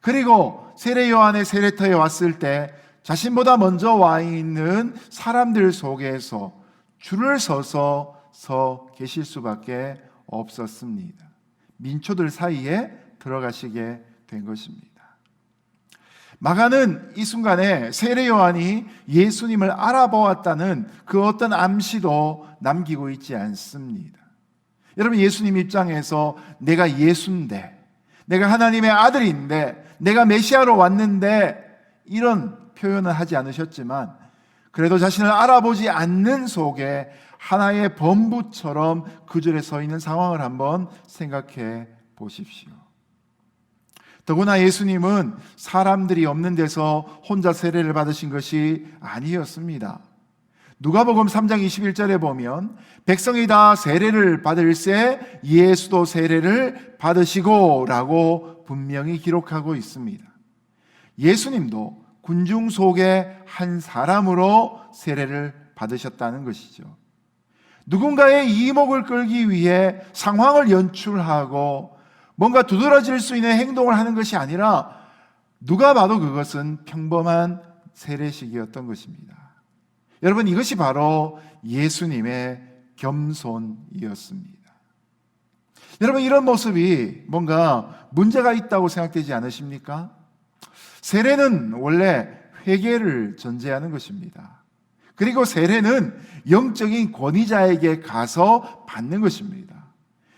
Speaker 5: 그리고 세례 요한의 세례터에 왔을 때 자신보다 먼저 와 있는 사람들 속에서 줄을 서서 서 계실 수밖에 없었습니다. 민초들 사이에 들어가시게 된 것입니다. 마가는 이 순간에 세례 요한이 예수님을 알아보았다는 그 어떤 암시도 남기고 있지 않습니다. 여러분, 예수님 입장에서 내가 예수인데, 내가 하나님의 아들인데, 내가 메시아로 왔는데 이런 표현은 하지 않으셨지만 그래도 자신을 알아보지 않는 속에 하나의 범부처럼 그 줄에 서 있는 상황을 한번 생각해 보십시오. 더구나 예수님은 사람들이 없는 데서 혼자 세례를 받으신 것이 아니었습니다. 누가복음 3장 21절에 보면 백성이 다 세례를 받을새 예수도 세례를 받으시고 라고 분명히 기록하고 있습니다. 예수님도 군중 속의 한 사람으로 세례를 받으셨다는 것이죠. 누군가의 이목을 끌기 위해 상황을 연출하고 뭔가 두드러질 수 있는 행동을 하는 것이 아니라 누가 봐도 그것은 평범한 세례식이었던 것입니다. 여러분, 이것이 바로 예수님의 겸손이었습니다. 여러분, 이런 모습이 뭔가 문제가 있다고 생각되지 않으십니까? 세례는 원래 회개를 전제하는 것입니다. 그리고 세례는 영적인 권위자에게 가서 받는 것입니다.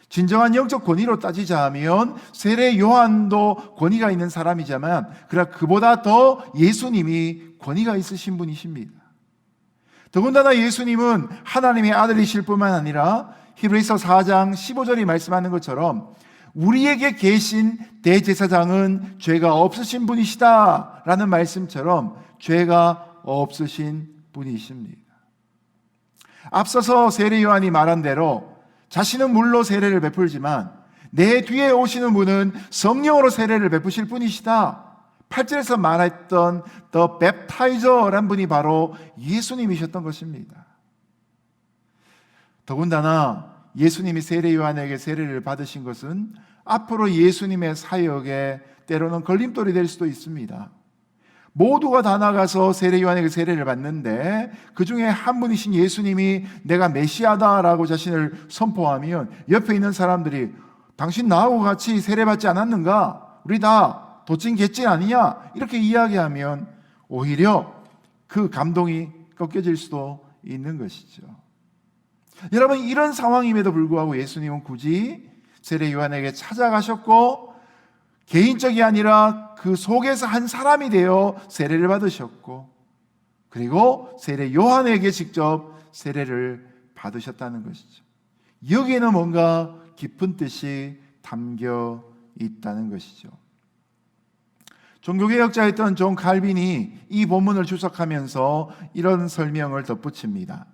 Speaker 5: 진정한 영적 권위로 따지자면 세례 요한도 권위가 있는 사람이지만 그러나 그보다 더 예수님이 권위가 있으신 분이십니다. 더군다나 예수님은 하나님의 아들이실 뿐만 아니라 히브리서 4장 15절이 말씀하는 것처럼 우리에게 계신 대제사장은 죄가 없으신 분이시다 라는 말씀처럼 죄가 없으신 분이십니다. 앞서서 세례 요한이 말한 대로 자신은 물로 세례를 베풀지만 내 뒤에 오시는 분은 성령으로 세례를 베푸실 분이시다. 8절에서 말했던 The Baptize라는 분이 바로 예수님이셨던 것입니다. 더군다나 예수님이 세례 요한에게 세례를 받으신 것은 앞으로 예수님의 사역에 때로는 걸림돌이 될 수도 있습니다. 모두가 다 나가서 세례 요한에게 세례를 받는데 그 중에 한 분이신 예수님이 내가 메시아다라고 자신을 선포하면 옆에 있는 사람들이 당신 나하고 같이 세례받지 않았는가? 우리 다 도찐 개찐 아니냐? 이렇게 이야기하면 오히려 그 감동이 꺾여질 수도 있는 것이죠. 여러분, 이런 상황임에도 불구하고 예수님은 굳이 세례 요한에게 찾아가셨고 개인적이 아니라 그 속에서 한 사람이 되어 세례를 받으셨고 그리고 세례 요한에게 직접 세례를 받으셨다는 것이죠. 여기에는 뭔가 깊은 뜻이 담겨 있다는 것이죠. 종교개혁자였던 존 칼빈이 이 본문을 주석하면서 이런 설명을 덧붙입니다.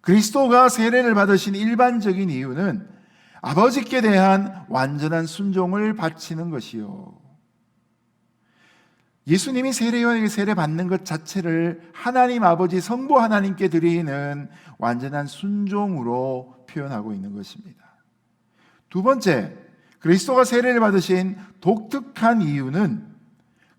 Speaker 5: 그리스도가 세례를 받으신 일반적인 이유는 아버지께 대한 완전한 순종을 바치는 것이요. 예수님이 세례 요한에게 세례 받는 것 자체를 하나님 아버지 성부 하나님께 드리는 완전한 순종으로 표현하고 있는 것입니다. 두 번째, 그리스도가 세례를 받으신 독특한 이유는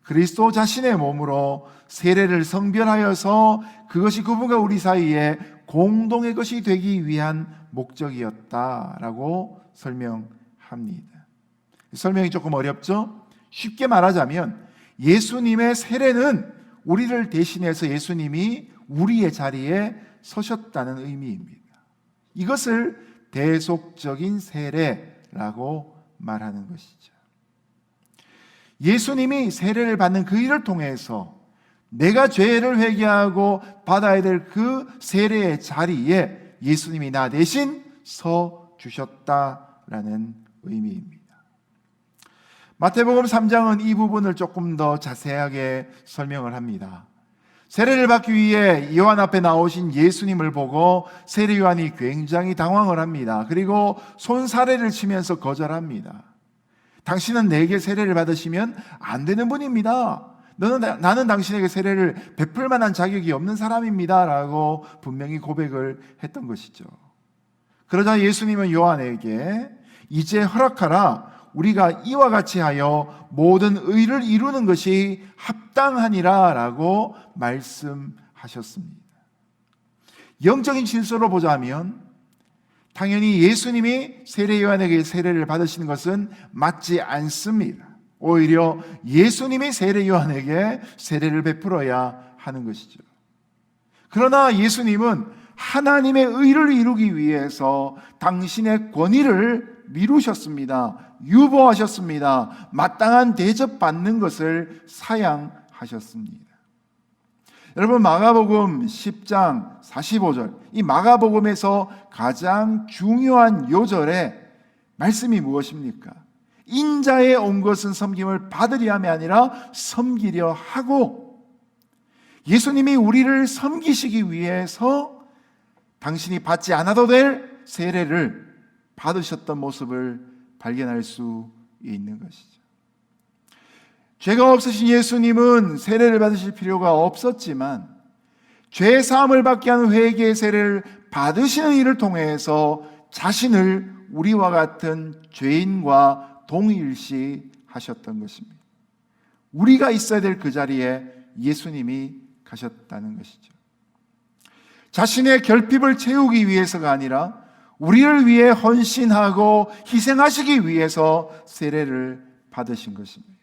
Speaker 5: 그리스도 자신의 몸으로 세례를 성별하여서 그것이 그분과 우리 사이에 공동의 것이 되기 위한 목적이었다라고 설명합니다. 설명이 조금 어렵죠? 쉽게 말하자면 예수님의 세례는 우리를 대신해서 예수님이 우리의 자리에 서셨다는 의미입니다. 이것을 대속적인 세례라고 말하는 것이죠. 예수님이 세례를 받는 그 일을 통해서 내가 죄를 회개하고 받아야 될 그 세례의 자리에 예수님이 나 대신 서 주셨다라는 의미입니다. 마태복음 3장은 이 부분을 조금 더 자세하게 설명을 합니다. 세례를 받기 위해 요한 앞에 나오신 예수님을 보고 세례 요한이 굉장히 당황을 합니다. 그리고 손사래를 치면서 거절합니다. 당신은 내게 세례를 받으시면 안 되는 분입니다. 나는 당신에게 세례를 베풀 만한 자격이 없는 사람입니다 라고 분명히 고백을 했던 것이죠. 그러자 예수님은 요한에게 이제 허락하라. 우리가 이와 같이 하여 모든 의를 이루는 것이 합당하니라 라고 말씀하셨습니다. 영적인 질서로 보자면 당연히 예수님이 세례 요한에게 세례를 받으시는 것은 맞지 않습니다. 오히려 예수님이 세례 요한에게 세례를 베풀어야 하는 것이죠. 그러나 예수님은 하나님의 의를 이루기 위해서 당신의 권위를 미루셨습니다. 유보하셨습니다. 마땅한 대접받는 것을 사양하셨습니다. 여러분, 마가복음 10장 45절, 이 마가복음에서 가장 중요한 요절의 말씀이 무엇입니까? 인자에 온 것은 섬김을 받으려 함이 아니라 섬기려 하고, 예수님이 우리를 섬기시기 위해서 당신이 받지 않아도 될 세례를 받으셨던 모습을 발견할 수 있는 것이죠. 죄가 없으신 예수님은 세례를 받으실 필요가 없었지만 죄 사함을 받게 하는 회개의 세례를 받으시는 일을 통해서 자신을 우리와 같은 죄인과 동일시 하셨던 것입니다. 우리가 있어야 될 그 자리에 예수님이 가셨다는 것이죠. 자신의 결핍을 채우기 위해서가 아니라 우리를 위해 헌신하고 희생하시기 위해서 세례를 받으신 것입니다.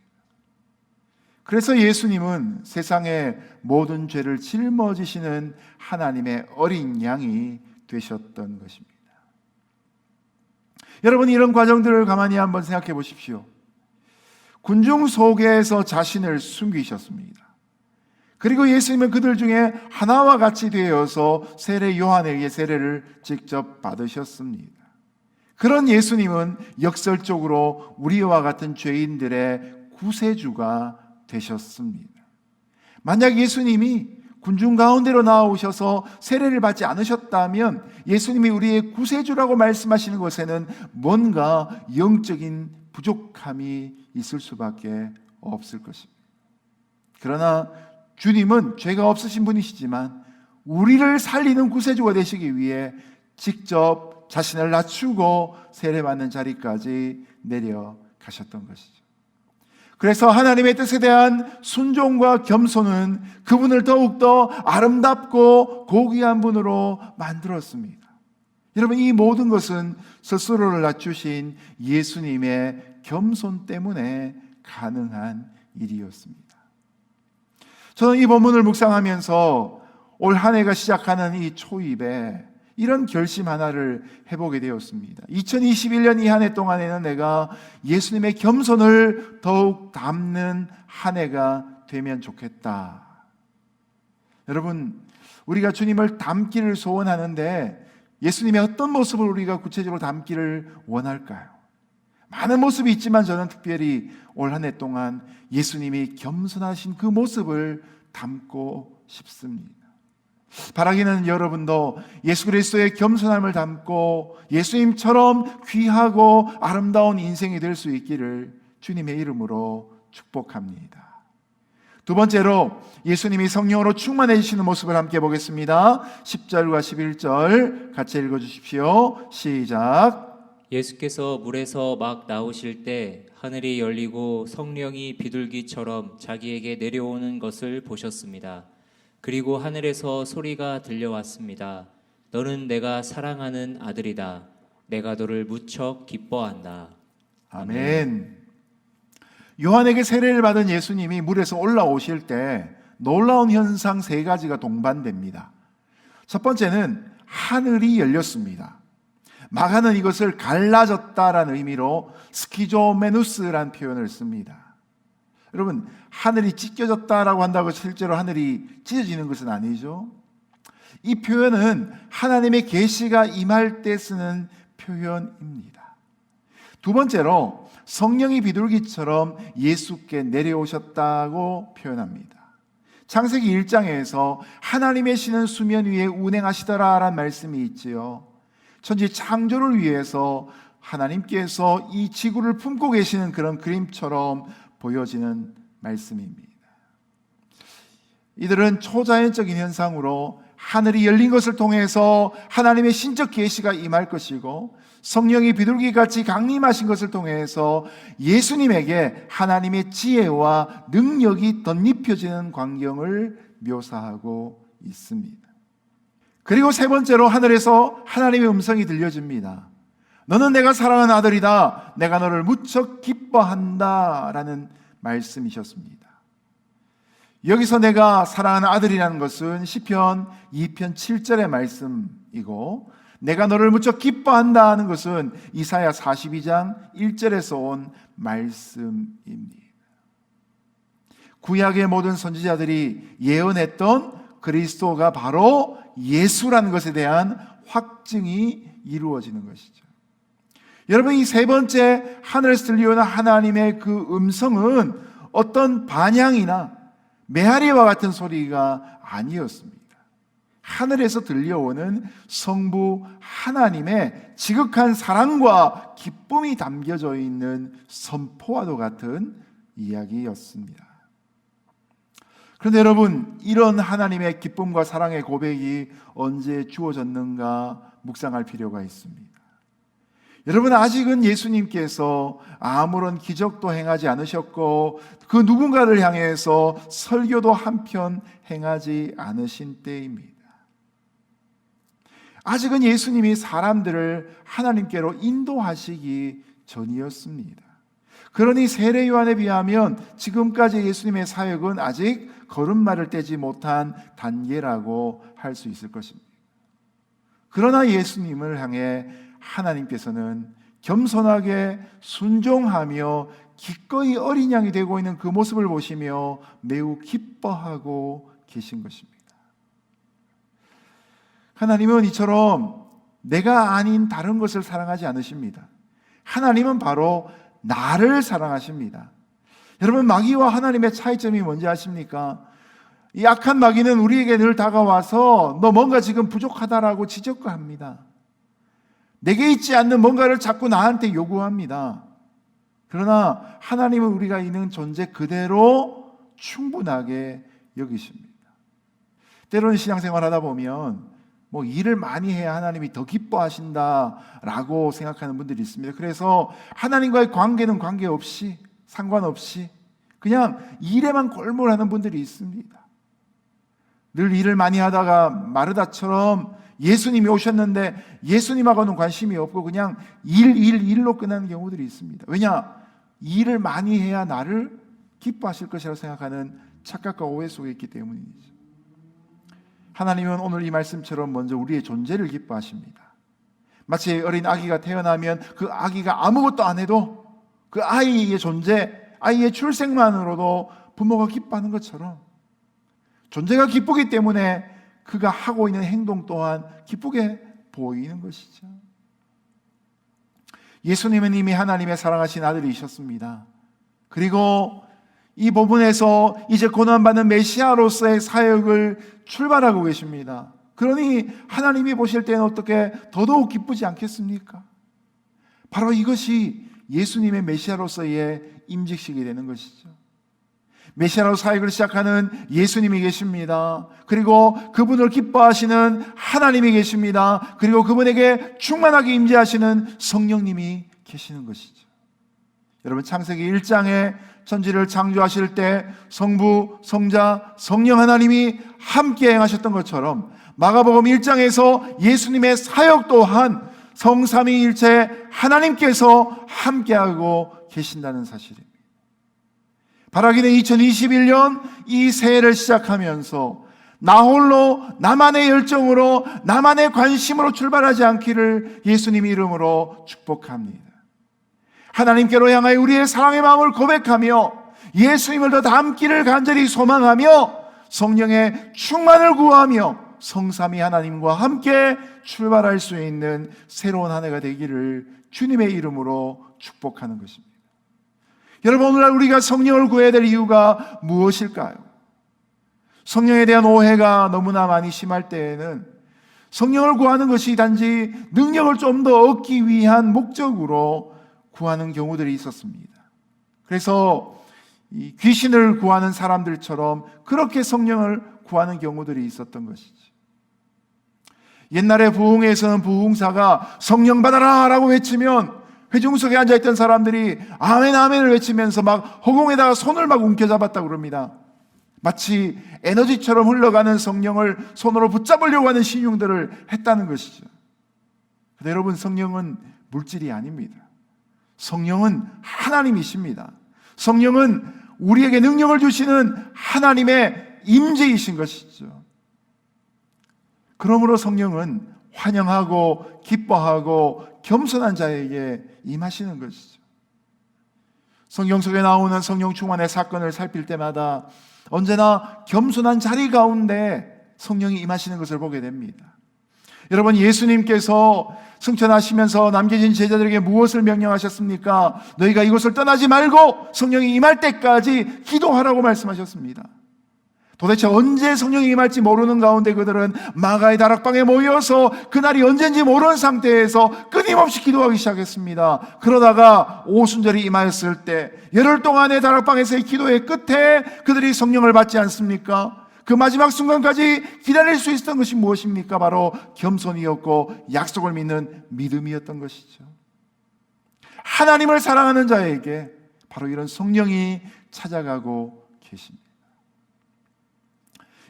Speaker 5: 그래서 예수님은 세상의 모든 죄를 짊어지시는 하나님의 어린 양이 되셨던 것입니다. 여러분, 이런 과정들을 가만히 한번 생각해 보십시오. 군중 속에서 자신을 숨기셨습니다. 그리고 예수님은 그들 중에 하나와 같이 되어서 세례 요한에게 세례를 직접 받으셨습니다. 그런 예수님은 역설적으로 우리와 같은 죄인들의 구세주가 되셨습니다. 만약 예수님이 군중 가운데로 나오셔서 세례를 받지 않으셨다면 예수님이 우리의 구세주라고 말씀하시는 것에는 뭔가 영적인 부족함이 있을 수밖에 없을 것입니다. 그러나 주님은 죄가 없으신 분이시지만 우리를 살리는 구세주가 되시기 위해 직접 자신을 낮추고 세례받는 자리까지 내려가셨던 것이죠. 그래서 하나님의 뜻에 대한 순종과 겸손은 그분을 더욱더 아름답고 고귀한 분으로 만들었습니다. 여러분, 이 모든 것은 스스로를 낮추신 예수님의 겸손 때문에 가능한 일이었습니다. 저는 이 본문을 묵상하면서 올 한 해가 시작하는 이 초입에 이런 결심 하나를 해보게 되었습니다. 2021년 이 한 해 동안에는 내가 예수님의 겸손을 더욱 담는 한 해가 되면 좋겠다. 여러분, 우리가 주님을 닮기를 소원하는데 예수님의 어떤 모습을 우리가 구체적으로 담기를 원할까요? 많은 모습이 있지만 저는 특별히 올 한 해 동안 예수님이 겸손하신 그 모습을 담고 싶습니다. 바라기는 여러분도 예수 그리스도의 겸손함을 담고 예수님처럼 귀하고 아름다운 인생이 될 수 있기를 주님의 이름으로 축복합니다. 두 번째로 예수님이 성령으로 충만해지시는 모습을 함께 보겠습니다. 10절과 11절 같이 읽어주십시오. 시작.
Speaker 1: 예수께서 물에서 막 나오실 때 하늘이 열리고 성령이 비둘기처럼 자기에게 내려오는 것을 보셨습니다. 그리고 하늘에서 소리가 들려왔습니다. 너는 내가 사랑하는 아들이다. 내가 너를 무척 기뻐한다.
Speaker 5: 아멘. 요한에게 세례를 받은 예수님이 물에서 올라오실 때 놀라운 현상 세 가지가 동반됩니다. 첫 번째는 하늘이 열렸습니다. 마가는 이것을 갈라졌다라는 의미로 스키조메누스라는 표현을 씁니다. 여러분, 하늘이 찢겨졌다라고 한다고 실제로 하늘이 찢어지는 것은 아니죠. 이 표현은 하나님의 계시가 임할 때 쓰는 표현입니다. 두 번째로 성령이 비둘기처럼 예수께 내려오셨다고 표현합니다. 창세기 1장에서 하나님의 신은 수면 위에 운행하시더라라는 말씀이 있지요. 천지 창조를 위해서 하나님께서 이 지구를 품고 계시는 그런 그림처럼 보여지는 말씀입니다. 이들은 초자연적인 현상으로 하늘이 열린 것을 통해서 하나님의 신적 계시가 임할 것이고, 성령이 비둘기같이 강림하신 것을 통해서 예수님에게 하나님의 지혜와 능력이 덧입혀지는 광경을 묘사하고 있습니다. 그리고 세 번째로 하늘에서 하나님의 음성이 들려집니다. 너는 내가 사랑하는 아들이다. 내가 너를 무척 기뻐한다. 라는 말씀이셨습니다. 여기서 내가 사랑하는 아들이라는 것은 시편 2편 7절의 말씀이고, 내가 너를 무척 기뻐한다 하는 것은 이사야 42장 1절에서 온 말씀입니다. 구약의 모든 선지자들이 예언했던 그리스도가 바로 예수라는 것에 대한 확증이 이루어지는 것이죠. 여러분, 이 세 번째 하늘에서 들려오는 하나님의 그 음성은 어떤 반향이나 메아리와 같은 소리가 아니었습니다. 하늘에서 들려오는 성부 하나님의 지극한 사랑과 기쁨이 담겨져 있는 선포와도 같은 이야기였습니다. 그런데 여러분, 이런 하나님의 기쁨과 사랑의 고백이 언제 주어졌는가 묵상할 필요가 있습니다. 여러분, 아직은 예수님께서 아무런 기적도 행하지 않으셨고 그 누군가를 향해서 설교도 한편 행하지 않으신 때입니다. 아직은 예수님이 사람들을 하나님께로 인도하시기 전이었습니다. 그러니 세례 요한에 비하면 지금까지 예수님의 사역은 아직 걸음마를 떼지 못한 단계라고 할 수 있을 것입니다. 그러나 예수님을 향해 하나님께서는 겸손하게 순종하며 기꺼이 어린 양이 되고 있는 그 모습을 보시며 매우 기뻐하고 계신 것입니다. 하나님은 이처럼 내가 아닌 다른 것을 사랑하지 않으십니다. 하나님은 바로 나를 사랑하십니다. 여러분, 마귀와 하나님의 차이점이 뭔지 아십니까? 이 악한 마귀는 우리에게 늘 다가와서 너 뭔가 지금 부족하다라고 지적합니다. 내게 있지 않는 뭔가를 자꾸 나한테 요구합니다. 그러나 하나님은 우리가 있는 존재 그대로 충분하게 여기십니다. 때로는 신앙생활 하다 보면 일을 많이 해야 하나님이 더 기뻐하신다라고 생각하는 분들이 있습니다. 그래서 하나님과의 관계는 관계없이, 상관없이 그냥 일에만 골몰하는 분들이 있습니다. 늘 일을 많이 하다가 마르다처럼 예수님이 오셨는데 예수님하고는 관심이 없고 그냥 일로 끝나는 경우들이 있습니다. 왜냐? 일을 많이 해야 나를 기뻐하실 것이라고 생각하는 착각과 오해 속에 있기 때문이죠. 하나님은 오늘 이 말씀처럼 먼저 우리의 존재를 기뻐하십니다. 마치 어린 아기가 태어나면 그 아기가 아무것도 안 해도 그 아이의 존재, 아이의 출생만으로도 부모가 기뻐하는 것처럼 존재가 기쁘기 때문에 그가 하고 있는 행동 또한 기쁘게 보이는 것이죠. 예수님은 이미 하나님의 사랑하신 아들이셨습니다. 그리고 이 부분에서 이제 고난받는 메시아로서의 사역을 출발하고 계십니다. 그러니 하나님이 보실 때는 어떻게 더더욱 기쁘지 않겠습니까? 바로 이것이 예수님의 메시아로서의 임직식이 되는 것이죠. 메시아로 사역을 시작하는 예수님이 계십니다. 그리고 그분을 기뻐하시는 하나님이 계십니다. 그리고 그분에게 충만하게 임재하시는 성령님이 계시는 것이죠. 여러분, 창세기 1장에 천지를 창조하실 때 성부, 성자, 성령 하나님이 함께 행하셨던 것처럼 마가복음 1장에서 예수님의 사역 또한 성삼위일체 하나님께서 함께하고 계신다는 사실입니다. 바라기는 2021년 이 새해를 시작하면서 나 홀로 나만의 열정으로 나만의 관심으로 출발하지 않기를 예수님 이름으로 축복합니다. 하나님께로 향하여 우리의 사랑의 마음을 고백하며 예수님을 더 닮기를 간절히 소망하며 성령의 충만을 구하며 성삼위 하나님과 함께 출발할 수 있는 새로운 한 해가 되기를 주님의 이름으로 축복하는 것입니다. 여러분, 오늘날 우리가 성령을 구해야 될 이유가 무엇일까요? 성령에 대한 오해가 너무나 많이 심할 때에는 성령을 구하는 것이 단지 능력을 좀 더 얻기 위한 목적으로 구하는 경우들이 있었습니다. 그래서 이 귀신을 구하는 사람들처럼 그렇게 성령을 구하는 경우들이 있었던 것이죠. 옛날에 부흥회에서는 부흥사가 성령 받아라 라고 외치면 회중석에 앉아있던 사람들이 아멘 아멘을 외치면서 막 허공에다가 손을 막 움켜잡았다고 그럽니다. 마치 에너지처럼 흘러가는 성령을 손으로 붙잡으려고 하는 신용들을 했다는 것이죠. 근데 여러분, 성령은 물질이 아닙니다. 성령은 하나님이십니다. 성령은 우리에게 능력을 주시는 하나님의 임재이신 것이죠. 그러므로 성령은 환영하고 기뻐하고 겸손한 자에게 임하시는 것이죠. 성경 속에 나오는 성령 충만의 사건을 살필 때마다 언제나 겸손한 자리 가운데 성령이 임하시는 것을 보게 됩니다. 여러분, 예수님께서 승천하시면서 남겨진 제자들에게 무엇을 명령하셨습니까? 너희가 이곳을 떠나지 말고 성령이 임할 때까지 기도하라고 말씀하셨습니다. 도대체 언제 성령이 임할지 모르는 가운데 그들은 마가의 다락방에 모여서 그날이 언젠지 모르는 상태에서 끊임없이 기도하기 시작했습니다. 그러다가 오순절이 임하였을 때 열흘 동안의 다락방에서의 기도의 끝에 그들이 성령을 받지 않습니까? 그 마지막 순간까지 기다릴 수 있었던 것이 무엇입니까? 바로 겸손이었고 약속을 믿는 믿음이었던 것이죠. 하나님을 사랑하는 자에게 바로 이런 성령이 찾아가고 계십니다.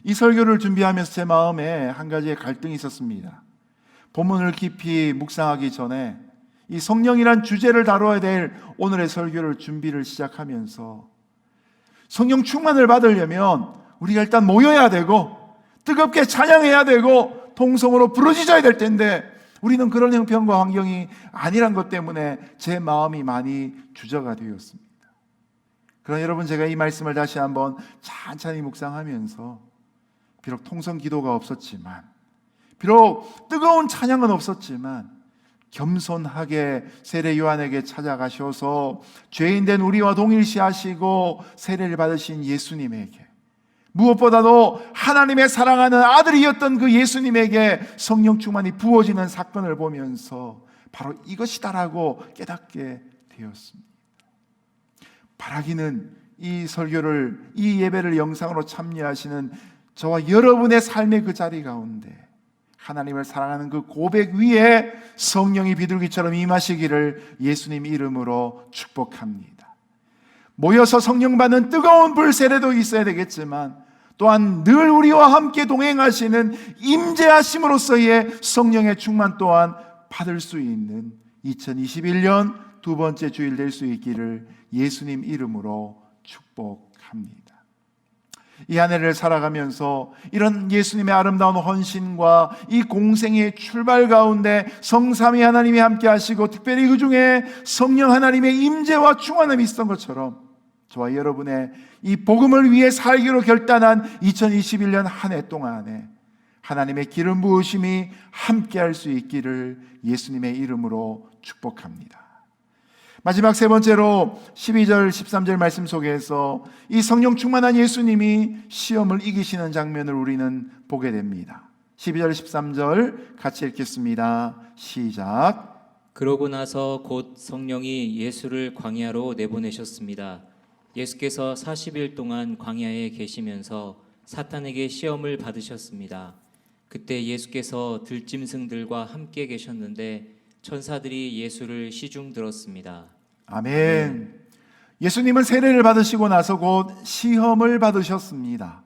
Speaker 5: 이 설교를 준비하면서 제 마음에 한 가지의 갈등이 있었습니다. 본문을 깊이 묵상하기 전에 이 성령이란 주제를 다뤄야 될 오늘의 설교를 준비를 시작하면서 성령 충만을 받으려면 우리가 일단 모여야 되고 뜨겁게 찬양해야 되고 통성으로 부르짖어야 될 텐데 우리는 그런 형편과 환경이 아니란 것 때문에 제 마음이 많이 주저가 되었습니다. 그러나 여러분, 제가 이 말씀을 다시 한번 찬찬히 묵상하면서 비록 통성 기도가 없었지만, 비록 뜨거운 찬양은 없었지만 겸손하게 세례 요한에게 찾아가셔서 죄인된 우리와 동일시하시고 세례를 받으신 예수님에게, 무엇보다도 하나님의 사랑하는 아들이었던 그 예수님에게 성령 충만이 부어지는 사건을 보면서 바로 이것이다라고 깨닫게 되었습니다. 바라기는 이 설교를, 이 예배를 영상으로 참여하시는 저와 여러분의 삶의 그 자리 가운데 하나님을 사랑하는 그 고백 위에 성령이 비둘기처럼 임하시기를 예수님 이름으로 축복합니다. 모여서 성령 받는 뜨거운 불 세례도 있어야 되겠지만 또한 늘 우리와 함께 동행하시는 임재하심으로서의 성령의 충만 또한 받을 수 있는 2021년 두 번째 주일 될 수 있기를 예수님 이름으로 축복합니다. 이 한 해를 살아가면서 이런 예수님의 아름다운 헌신과 이 공생의 출발 가운데 성삼위 하나님이 함께 하시고 특별히 그 중에 성령 하나님의 임재와 충만함이 있었던 것처럼 저와 여러분의 이 복음을 위해 살기로 결단한 2021년 한 해 동안에 하나님의 기름 부으심이 함께 할 수 있기를 예수님의 이름으로 축복합니다. 마지막 세 번째로 12절 13절 말씀 속에서 이 성령 충만한 예수님이 시험을 이기시는 장면을 우리는 보게 됩니다. 12절 13절 같이 읽겠습니다. 시작.
Speaker 1: 그러고 나서 곧 성령이 예수를 광야로 내보내셨습니다. 예수께서 40일 동안 광야에 계시면서 사탄에게 시험을 받으셨습니다. 그때 예수께서 들짐승들과 함께 계셨는데 천사들이 예수를 시중 들었습니다.
Speaker 5: 아멘. 예수님은 세례를 받으시고 나서 곧 시험을 받으셨습니다.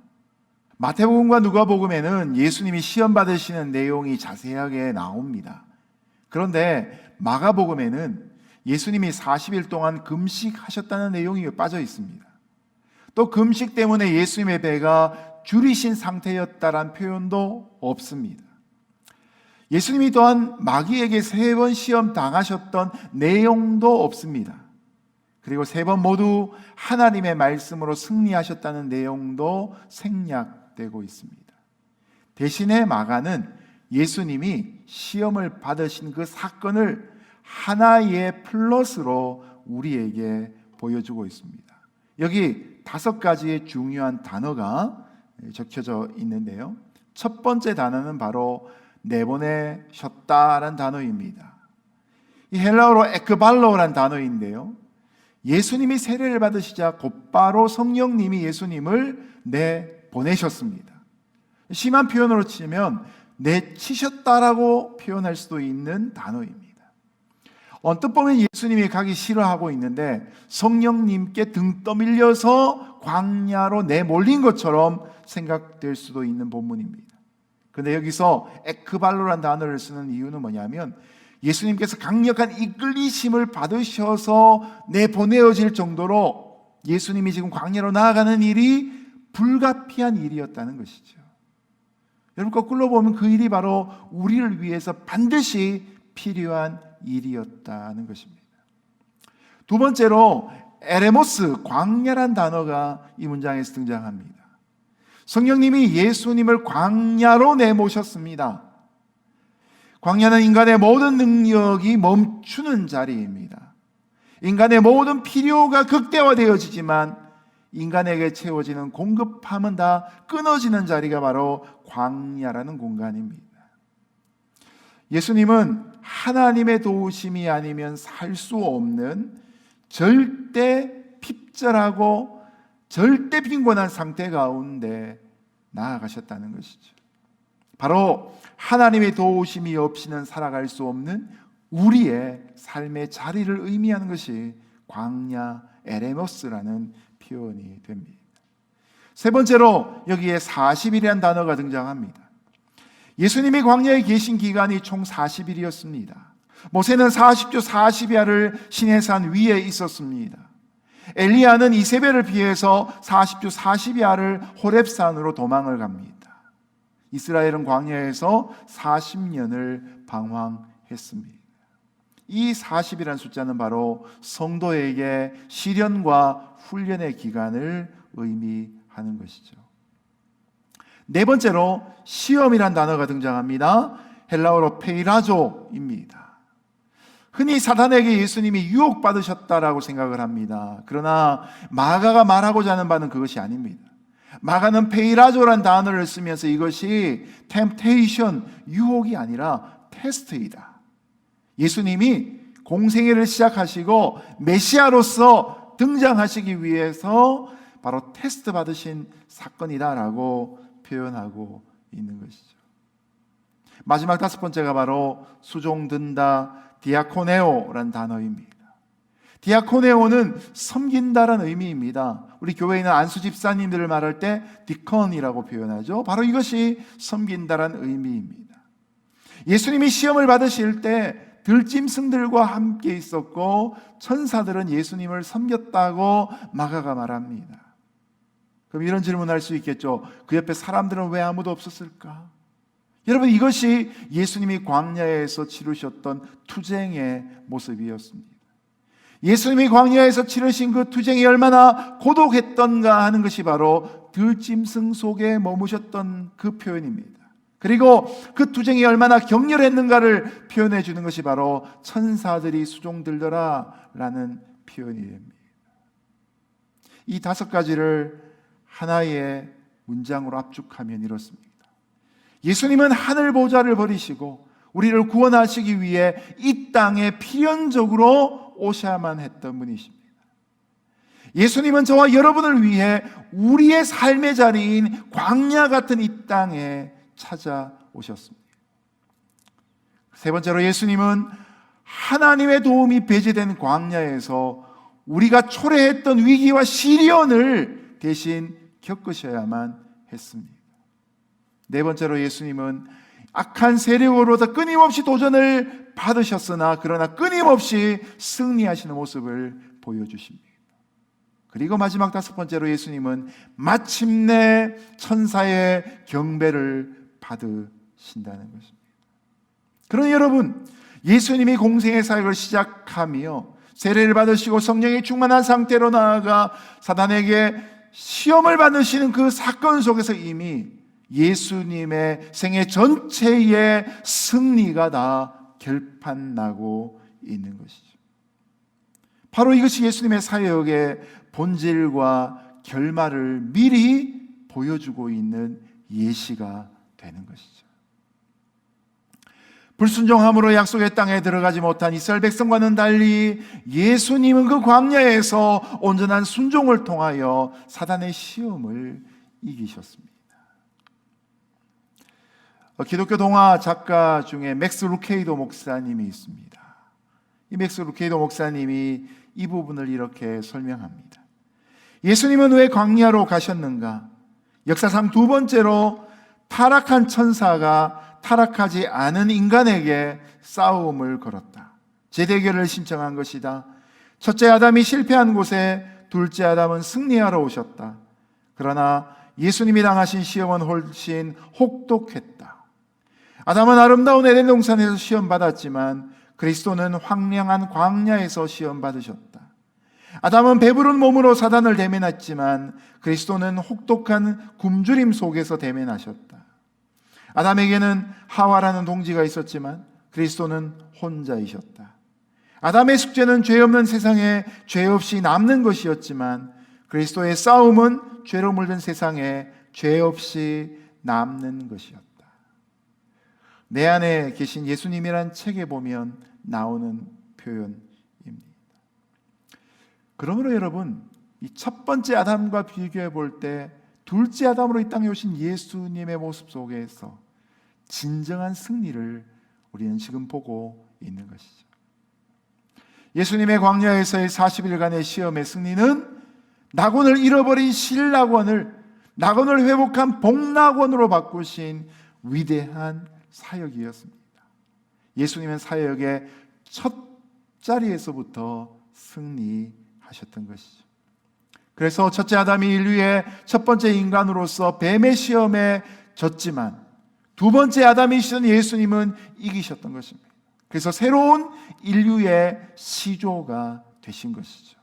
Speaker 5: 마태복음과 누가복음에는 예수님이 시험 받으시는 내용이 자세하게 나옵니다. 그런데 마가복음에는 예수님이 40일 동안 금식하셨다는 내용이 빠져 있습니다. 또 금식 때문에 예수님의 배가 줄이신 상태였다란 표현도 없습니다. 예수님이 또한 마귀에게 3번 시험 당하셨던 내용도 없습니다. 그리고 3번 모두 하나님의 말씀으로 승리하셨다는 내용도 생략되고 있습니다. 대신에 마가는 예수님이 시험을 받으신 그 사건을 하나의 플러스로 우리에게 보여주고 있습니다. 여기 5가지의 중요한 단어가 적혀져 있는데요. 첫 번째 단어는 바로 내보내셨다라는 단어입니다. 이 헬라어로 에크발로라는 단어인데요. 예수님이 세례를 받으시자 곧바로 성령님이 예수님을 내보내셨습니다. 심한 표현으로 치면 내치셨다라고 표현할 수도 있는 단어입니다. 언뜻 보면 예수님이 가기 싫어하고 있는데 성령님께 등 떠밀려서 광야로 내몰린 것처럼 생각될 수도 있는 본문입니다. 그런데 여기서 에크발로라는 단어를 쓰는 이유는 뭐냐면 예수님께서 강력한 이끌리심을 받으셔서 내보내어질 정도로 예수님이 지금 광야로 나아가는 일이 불가피한 일이었다는 것이죠. 여러분, 거꾸로 보면 그 일이 바로 우리를 위해서 반드시 필요한 일이었다는 것입니다. 두 번째로 에레모스, 광야란 단어가 이 문장에서 등장합니다. 성령님이 예수님을 광야로 내모셨습니다. 광야는 인간의 모든 능력이 멈추는 자리입니다. 인간의 모든 필요가 극대화되어지지만 인간에게 채워지는 공급함은 다 끊어지는 자리가 바로 광야라는 공간입니다. 예수님은 하나님의 도우심이 아니면 살 수 없는 절대 핍절하고 절대 빈곤한 상태 가운데 나아가셨다는 것이죠. 바로 하나님의 도우심이 없이는 살아갈 수 없는 우리의 삶의 자리를 의미하는 것이 광야 에레모스라는 표현이 됩니다. 세 번째로 여기에 40일이라는 단어가 등장합니다. 예수님이 광야에 계신 기간이 총 40일이었습니다. 모세는 40주 40야를 시내산 위에 있었습니다. 엘리야는 이세벨을 피해서 40주 40야를 호렙산으로 도망을 갑니다. 이스라엘은 광야에서 40년을 방황했습니다. 이 40이라는 숫자는 바로 성도에게 시련과 훈련의 기간을 의미하는 것이죠. 네 번째로 시험이란 단어가 등장합니다. 헬라어로 페이라조입니다. 흔히 사탄에게 예수님이 유혹받으셨다라고 생각을 합니다. 그러나 마가가 말하고자 하는 바는 그것이 아닙니다. 마가는 페이라조란 단어를 쓰면서 이것이 템테이션, 유혹이 아니라 테스트이다. 예수님이 공생애를 시작하시고 메시아로서 등장하시기 위해서 바로 테스트 받으신 사건이다라고 표현하고 있는 것이죠. 마지막 5번째가 바로 수종든다, 디아코네오라는 단어입니다. 디아코네오는 섬긴다라는 의미입니다. 우리 교회에 있는 안수 집사님들을 말할 때 디컨이라고 표현하죠. 바로 이것이 섬긴다라는 의미입니다. 예수님이 시험을 받으실 때 들짐승들과 함께 있었고 천사들은 예수님을 섬겼다고 마가가 말합니다. 그럼 이런 질문을 할 수 있겠죠. 그 옆에 사람들은 왜 아무도 없었을까? 여러분, 이것이 예수님이 광야에서 치르셨던 투쟁의 모습이었습니다. 예수님이 광야에서 치르신 그 투쟁이 얼마나 고독했던가 하는 것이 바로 들짐승 속에 머무셨던 그 표현입니다. 그리고 그 투쟁이 얼마나 격렬했는가를 표현해 주는 것이 바로 천사들이 수종들더라 라는 표현이 됩니다. 이 5가지를 하나의 문장으로 압축하면 이렇습니다. 예수님은 하늘 보좌를 버리시고 우리를 구원하시기 위해 이 땅에 필연적으로 오셔야만 했던 분이십니다. 예수님은 저와 여러분을 위해 우리의 삶의 자리인 광야 같은 이 땅에 찾아오셨습니다. 세 번째로 예수님은 하나님의 도움이 배제된 광야에서 우리가 초래했던 위기와 시련을 대신 겪으셔야만 했습니다. 네 번째로 예수님은 악한 세력으로부터 끊임없이 도전을 받으셨으나 그러나 끊임없이 승리하시는 모습을 보여주십니다. 그리고 마지막 5번째로 예수님은 마침내 천사의 경배를 받으신다는 것입니다. 그러니 여러분, 예수님이 공생의 사역을 시작하며 세례를 받으시고 성령이 충만한 상태로 나아가 사단에게 시험을 받으시는 그 사건 속에서 이미 예수님의 생애 전체의 승리가 다 결판나고 있는 것이죠. 바로 이것이 예수님의 사역의 본질과 결말을 미리 보여주고 있는 예시가 되는 것이죠. 불순종함으로 약속의 땅에 들어가지 못한 이스라엘 백성과는 달리 예수님은 그 광야에서 온전한 순종을 통하여 사단의 시험을 이기셨습니다. 기독교 동화 작가 중에 맥스 루케이도 목사님이 있습니다. 이 맥스 루케이도 목사님이 이 부분을 이렇게 설명합니다. 예수님은 왜 광야로 가셨는가? 역사상 두 번째로 타락한 천사가 타락하지 않은 인간에게 싸움을 걸었다. 재대결을 신청한 것이다. 첫째 아담이 실패한 곳에 둘째 아담은 승리하러 오셨다. 그러나 예수님이 당하신 시험은 훨씬 혹독했다. 아담은 아름다운 에덴 동산에서 시험받았지만 그리스도는 황량한 광야에서 시험받으셨다. 아담은 배부른 몸으로 사단을 대면했지만 그리스도는 혹독한 굶주림 속에서 대면하셨다. 아담에게는 하와라는 동지가 있었지만 그리스도는 혼자이셨다. 아담의 숙제는 죄 없는 세상에 죄 없이 남는 것이었지만 그리스도의 싸움은 죄로 물든 세상에 죄 없이 남는 것이었다. 내 안에 계신 예수님이란 책에 보면 나오는 표현입니다. 그러므로 여러분, 이 첫 번째 아담과 비교해 볼 때 둘째 아담으로 이 땅에 오신 예수님의 모습 속에서 진정한 승리를 우리는 지금 보고 있는 것이죠. 예수님의 광야에서의 40일간의 시험의 승리는 낙원을 잃어버린 신낙원을 낙원을 회복한 복낙원으로 바꾸신 위대한 사역이었습니다. 예수님은 사역의 첫 자리에서부터 승리하셨던 것이죠. 그래서 첫째 아담이 인류의 첫 번째 인간으로서 뱀의 시험에 졌지만 두 번째 아담이시던 예수님은 이기셨던 것입니다. 그래서 새로운 인류의 시조가 되신 것이죠.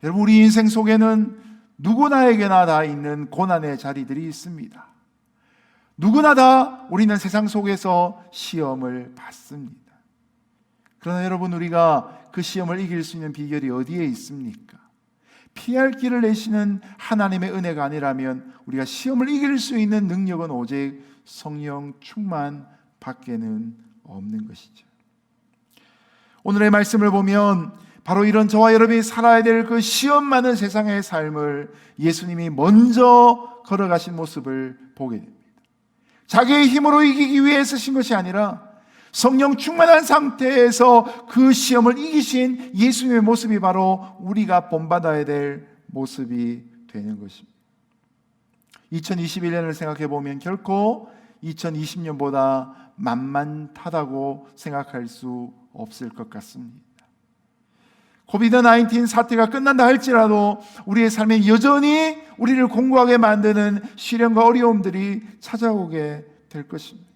Speaker 5: 여러분, 우리 인생 속에는 누구나에게나 다 있는 고난의 자리들이 있습니다. 누구나 다 우리는 세상 속에서 시험을 받습니다. 그러나 여러분, 우리가 그 시험을 이길 수 있는 비결이 어디에 있습니까? 피할 길을 내시는 하나님의 은혜가 아니라면 우리가 시험을 이길 수 있는 능력은 오직 성령 충만 밖에는 없는 것이죠. 오늘의 말씀을 보면 바로 이런 저와 여러분이 살아야 될 그 시험 많은 세상의 삶을 예수님이 먼저 걸어가신 모습을 보게 됩니다. 자기의 힘으로 이기기 위해 쓰신 것이 아니라 성령 충만한 상태에서 그 시험을 이기신 예수님의 모습이 바로 우리가 본받아야 될 모습이 되는 것입니다. 2021년을 생각해 보면 결코 2020년보다 만만하다고 생각할 수 없을 것 같습니다. 코비드-19 사태가 끝난다 할지라도 우리의 삶에 여전히 우리를 공고하게 만드는 시련과 어려움들이 찾아오게 될 것입니다.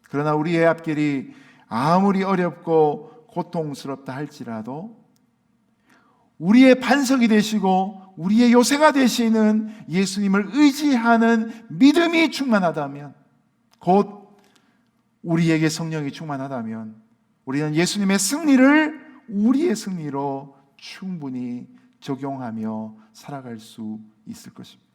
Speaker 5: 그러나 우리의 앞길이 아무리 어렵고 고통스럽다 할지라도 우리의 반석이 되시고 우리의 요새가 되시는 예수님을 의지하는 믿음이 충만하다면, 곧 우리에게 성령이 충만하다면 우리는 예수님의 승리를 우리의 승리로 충분히 적용하며 살아갈 수 있을 것입니다.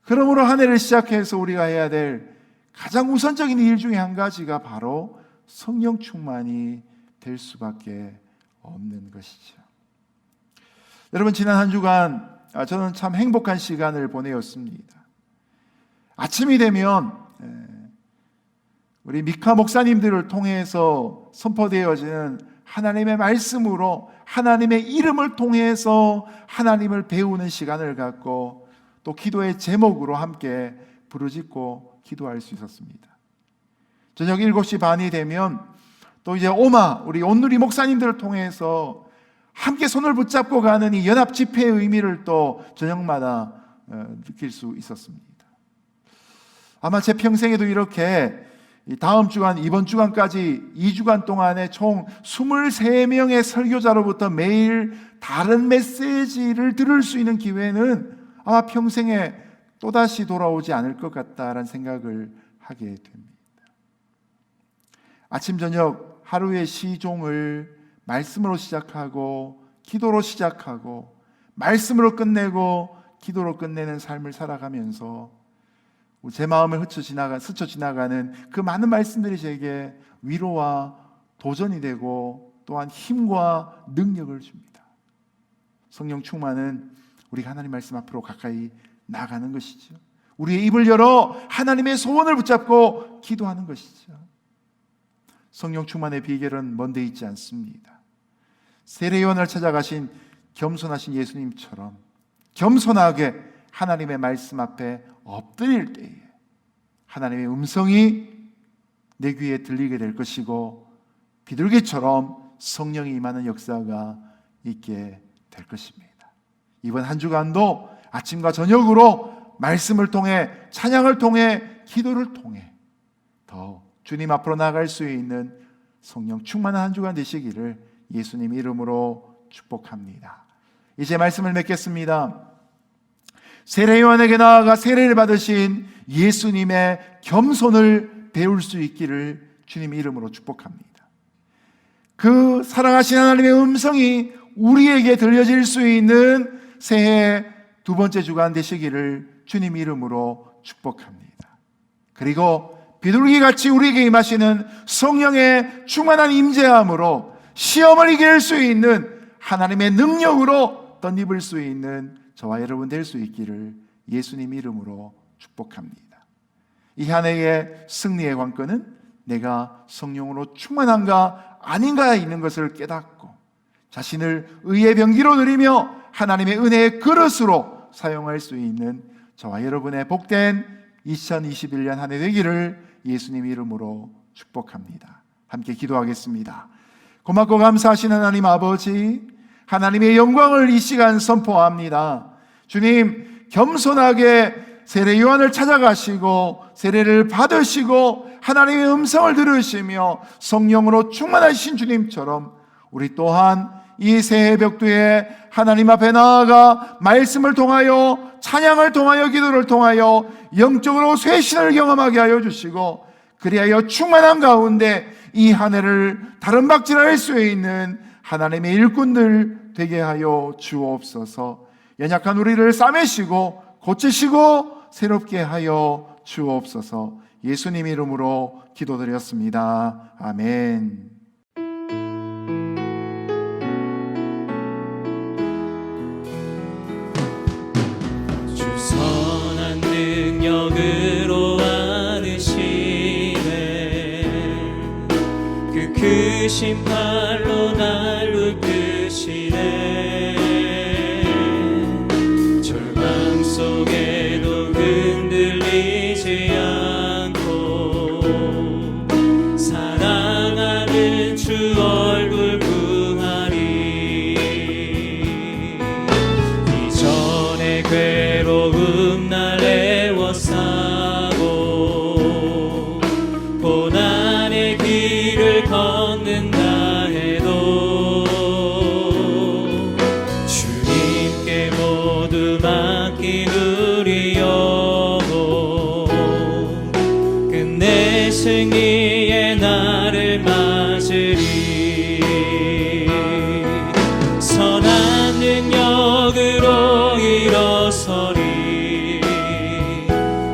Speaker 5: 그러므로 한 해를 시작해서 우리가 해야 될 가장 우선적인 일 중에 한 가지가 바로 성령 충만이 될 수밖에 없는 것이죠. 여러분, 지난 한 주간 저는 참 행복한 시간을 보내었습니다. 아침이 되면 우리 미카 목사님들을 통해서 선포되어지는 하나님의 말씀으로 하나님의 이름을 통해서 하나님을 배우는 시간을 갖고 또 기도의 제목으로 함께 부르짖고 기도할 수 있었습니다. 저녁 7시 반이 되면 또 이제 우리 온누리 목사님들을 통해서 함께 손을 붙잡고 가는 이 연합 집회의 의미를 또 저녁마다 느낄 수 있었습니다. 아마 제 평생에도 이렇게 다음 주간, 이번 주간까지 2주간 동안에 총 23명의 설교자로부터 매일 다른 메시지를 들을 수 있는 기회는 아마 평생에 또다시 돌아오지 않을 것 같다라는 생각을 하게 됩니다. 아침 저녁 하루의 시종을 말씀으로 시작하고 기도로 시작하고 말씀으로 끝내고 기도로 끝내는 삶을 살아가면서 제 마음을 스쳐 지나가는 그 많은 말씀들이 제게 위로와 도전이 되고 또한 힘과 능력을 줍니다. 성령 충만은 우리가 하나님 말씀 앞으로 가까이 나가는 것이죠. 우리의 입을 열어 하나님의 소원을 붙잡고 기도하는 것이죠. 성령 충만의 비결은 먼 데 있지 않습니다. 세례요한을 찾아가신 겸손하신 예수님처럼 겸손하게 하나님의 말씀 앞에 엎드릴 때에 하나님의 음성이 내 귀에 들리게 될 것이고 비둘기처럼 성령이 임하는 역사가 있게 될 것입니다. 이번 한 주간도 아침과 저녁으로 말씀을 통해 찬양을 통해 기도를 통해 더 주님 앞으로 나아갈 수 있는 성령 충만한 한 주간 되시기를 예수님 이름으로 축복합니다. 이제 말씀을 맺겠습니다. 세례요한에게 나아가 세례를 받으신 예수님의 겸손을 배울 수 있기를 주님 이름으로 축복합니다. 그 사랑하신 하나님의 음성이 우리에게 들려질 수 있는 새해 두 번째 주간 되시기를 주님 이름으로 축복합니다. 그리고 비둘기같이 우리에게 임하시는 성령의 충만한 임재함으로 시험을 이길 수 있는 하나님의 능력으로 덧입을 수 있는 저와 여러분 될 수 있기를 예수님 이름으로 축복합니다. 이 한 해의 승리의 관건은 내가 성령으로 충만한가 아닌가에 있는 것을 깨닫고 자신을 의의 병기로 드리며 하나님의 은혜의 그릇으로 사용할 수 있는 저와 여러분의 복된 2021년 한 해 되기를 예수님 이름으로 축복합니다. 함께 기도하겠습니다. 고맙고 감사하신 하나님 아버지, 하나님의 영광을 이 시간 선포합니다. 주님, 겸손하게 세례 요한을 찾아가시고 세례를 받으시고 하나님의 음성을 들으시며 성령으로 충만하신 주님처럼 우리 또한 이 새해 벽두에 하나님 앞에 나아가 말씀을 통하여 찬양을 통하여 기도를 통하여 영적으로 쇄신을 경험하게 하여 주시고 그리하여 충만한 가운데 이 한 해를 다름박질할 수 있는 하나님의 일꾼들 되게 하여 주옵소서. 연약한 우리를 싸매시고 고치시고 새롭게 하여 주옵소서. 예수님 이름으로 기도드렸습니다. 아멘.
Speaker 1: 주 선한 능력으로 안으시네 그 크신 팔로 날 붙드시네 절망 속에도 흔들리지 않고 사랑하는 주 얼굴 구하리 이전의 괴로움 날 애워싸고 고난의 길을 걷는다 해도 주님께 모두 맡긴 우리 영혼 끝내 승리의 날을 맞으리 선한 능력으로 일어서리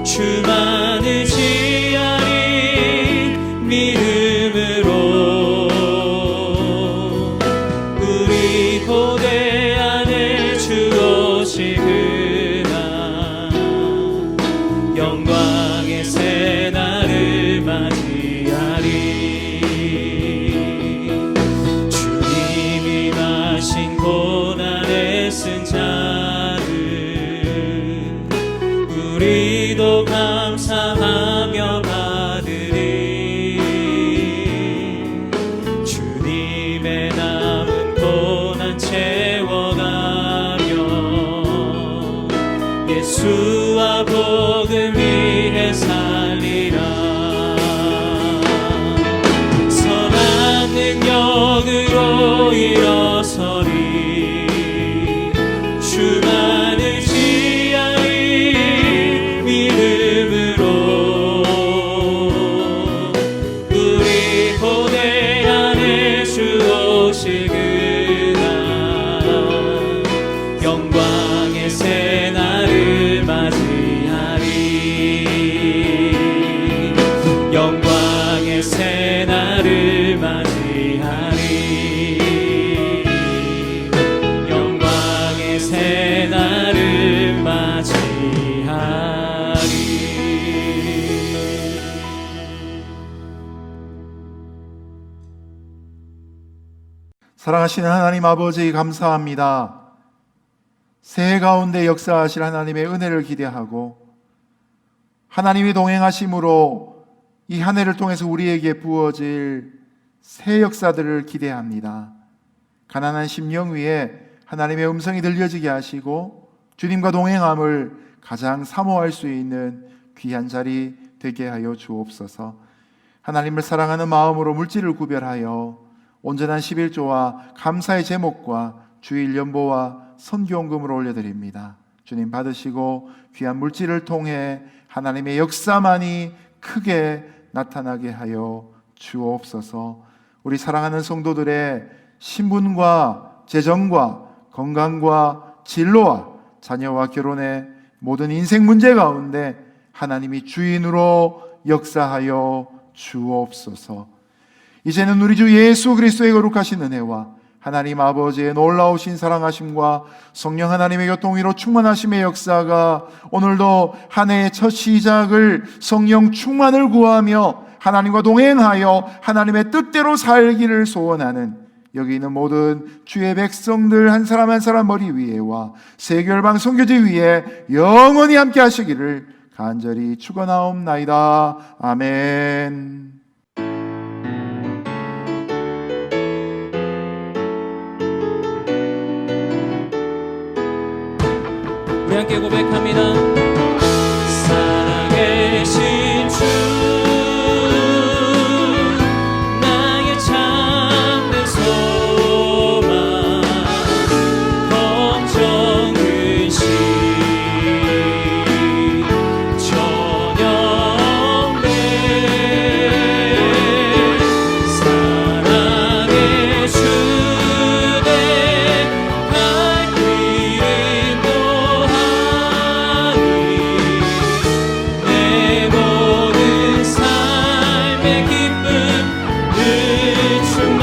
Speaker 1: 주만 의지하리 믿음으로 우리 고대 안에 주 오실 그날 영광의 새 날을 맞이하리
Speaker 8: 일어서리 주만을 지하리 믿음으로 우리 고대 안에 주 오실 그날 영광의 새날을 맞이하리 영광의 새날을 맞이하리 영광의 새날을 맞이하리.
Speaker 5: 사랑하시는 하나님 아버지 감사합니다. 새해 가운데 역사하실 하나님의 은혜를 기대하고 하나님이 동행하심으로 이 한 해를 통해서 우리에게 부어질 새 역사들을 기대합니다. 가난한 심령 위에 하나님의 음성이 들려지게 하시고 주님과 동행함을 가장 사모할 수 있는 귀한 자리 되게 하여 주옵소서. 하나님을 사랑하는 마음으로 물질을 구별하여 온전한 11조와 감사의 제목과 주일 연보와 선교원금을 올려드립니다. 주님 받으시고 귀한 물질을 통해 하나님의 역사만이 크게 나타나게 하여 주옵소서. 우리 사랑하는 성도들의 신분과 재정과 건강과 진로와 자녀와 결혼의 모든 인생 문제 가운데 하나님이 주인으로 역사하여 주옵소서. 이제는 우리 주 예수 그리스도의 거룩하신 은혜와 하나님 아버지의 놀라우신 사랑하심과 성령 하나님의 교통위로 충만하심의 역사가 오늘도 한 해의 첫 시작을 성령 충만을 구하며 하나님과 동행하여 하나님의 뜻대로 살기를 소원하는 여기 있는 모든 주의 백성들 한 사람 한 사람 머리 위에와 세계열방 선교지 위에 영원히 함께 하시기를 간절히 축원하옵나이다. 아멘.
Speaker 8: 우리 함께 고백합니다. 살아계신 주 나의 참된 소망 걱정 근심 전혀 없네. 사랑의 주내 갈 길은 내 모든 삶의 기쁨 늘 충만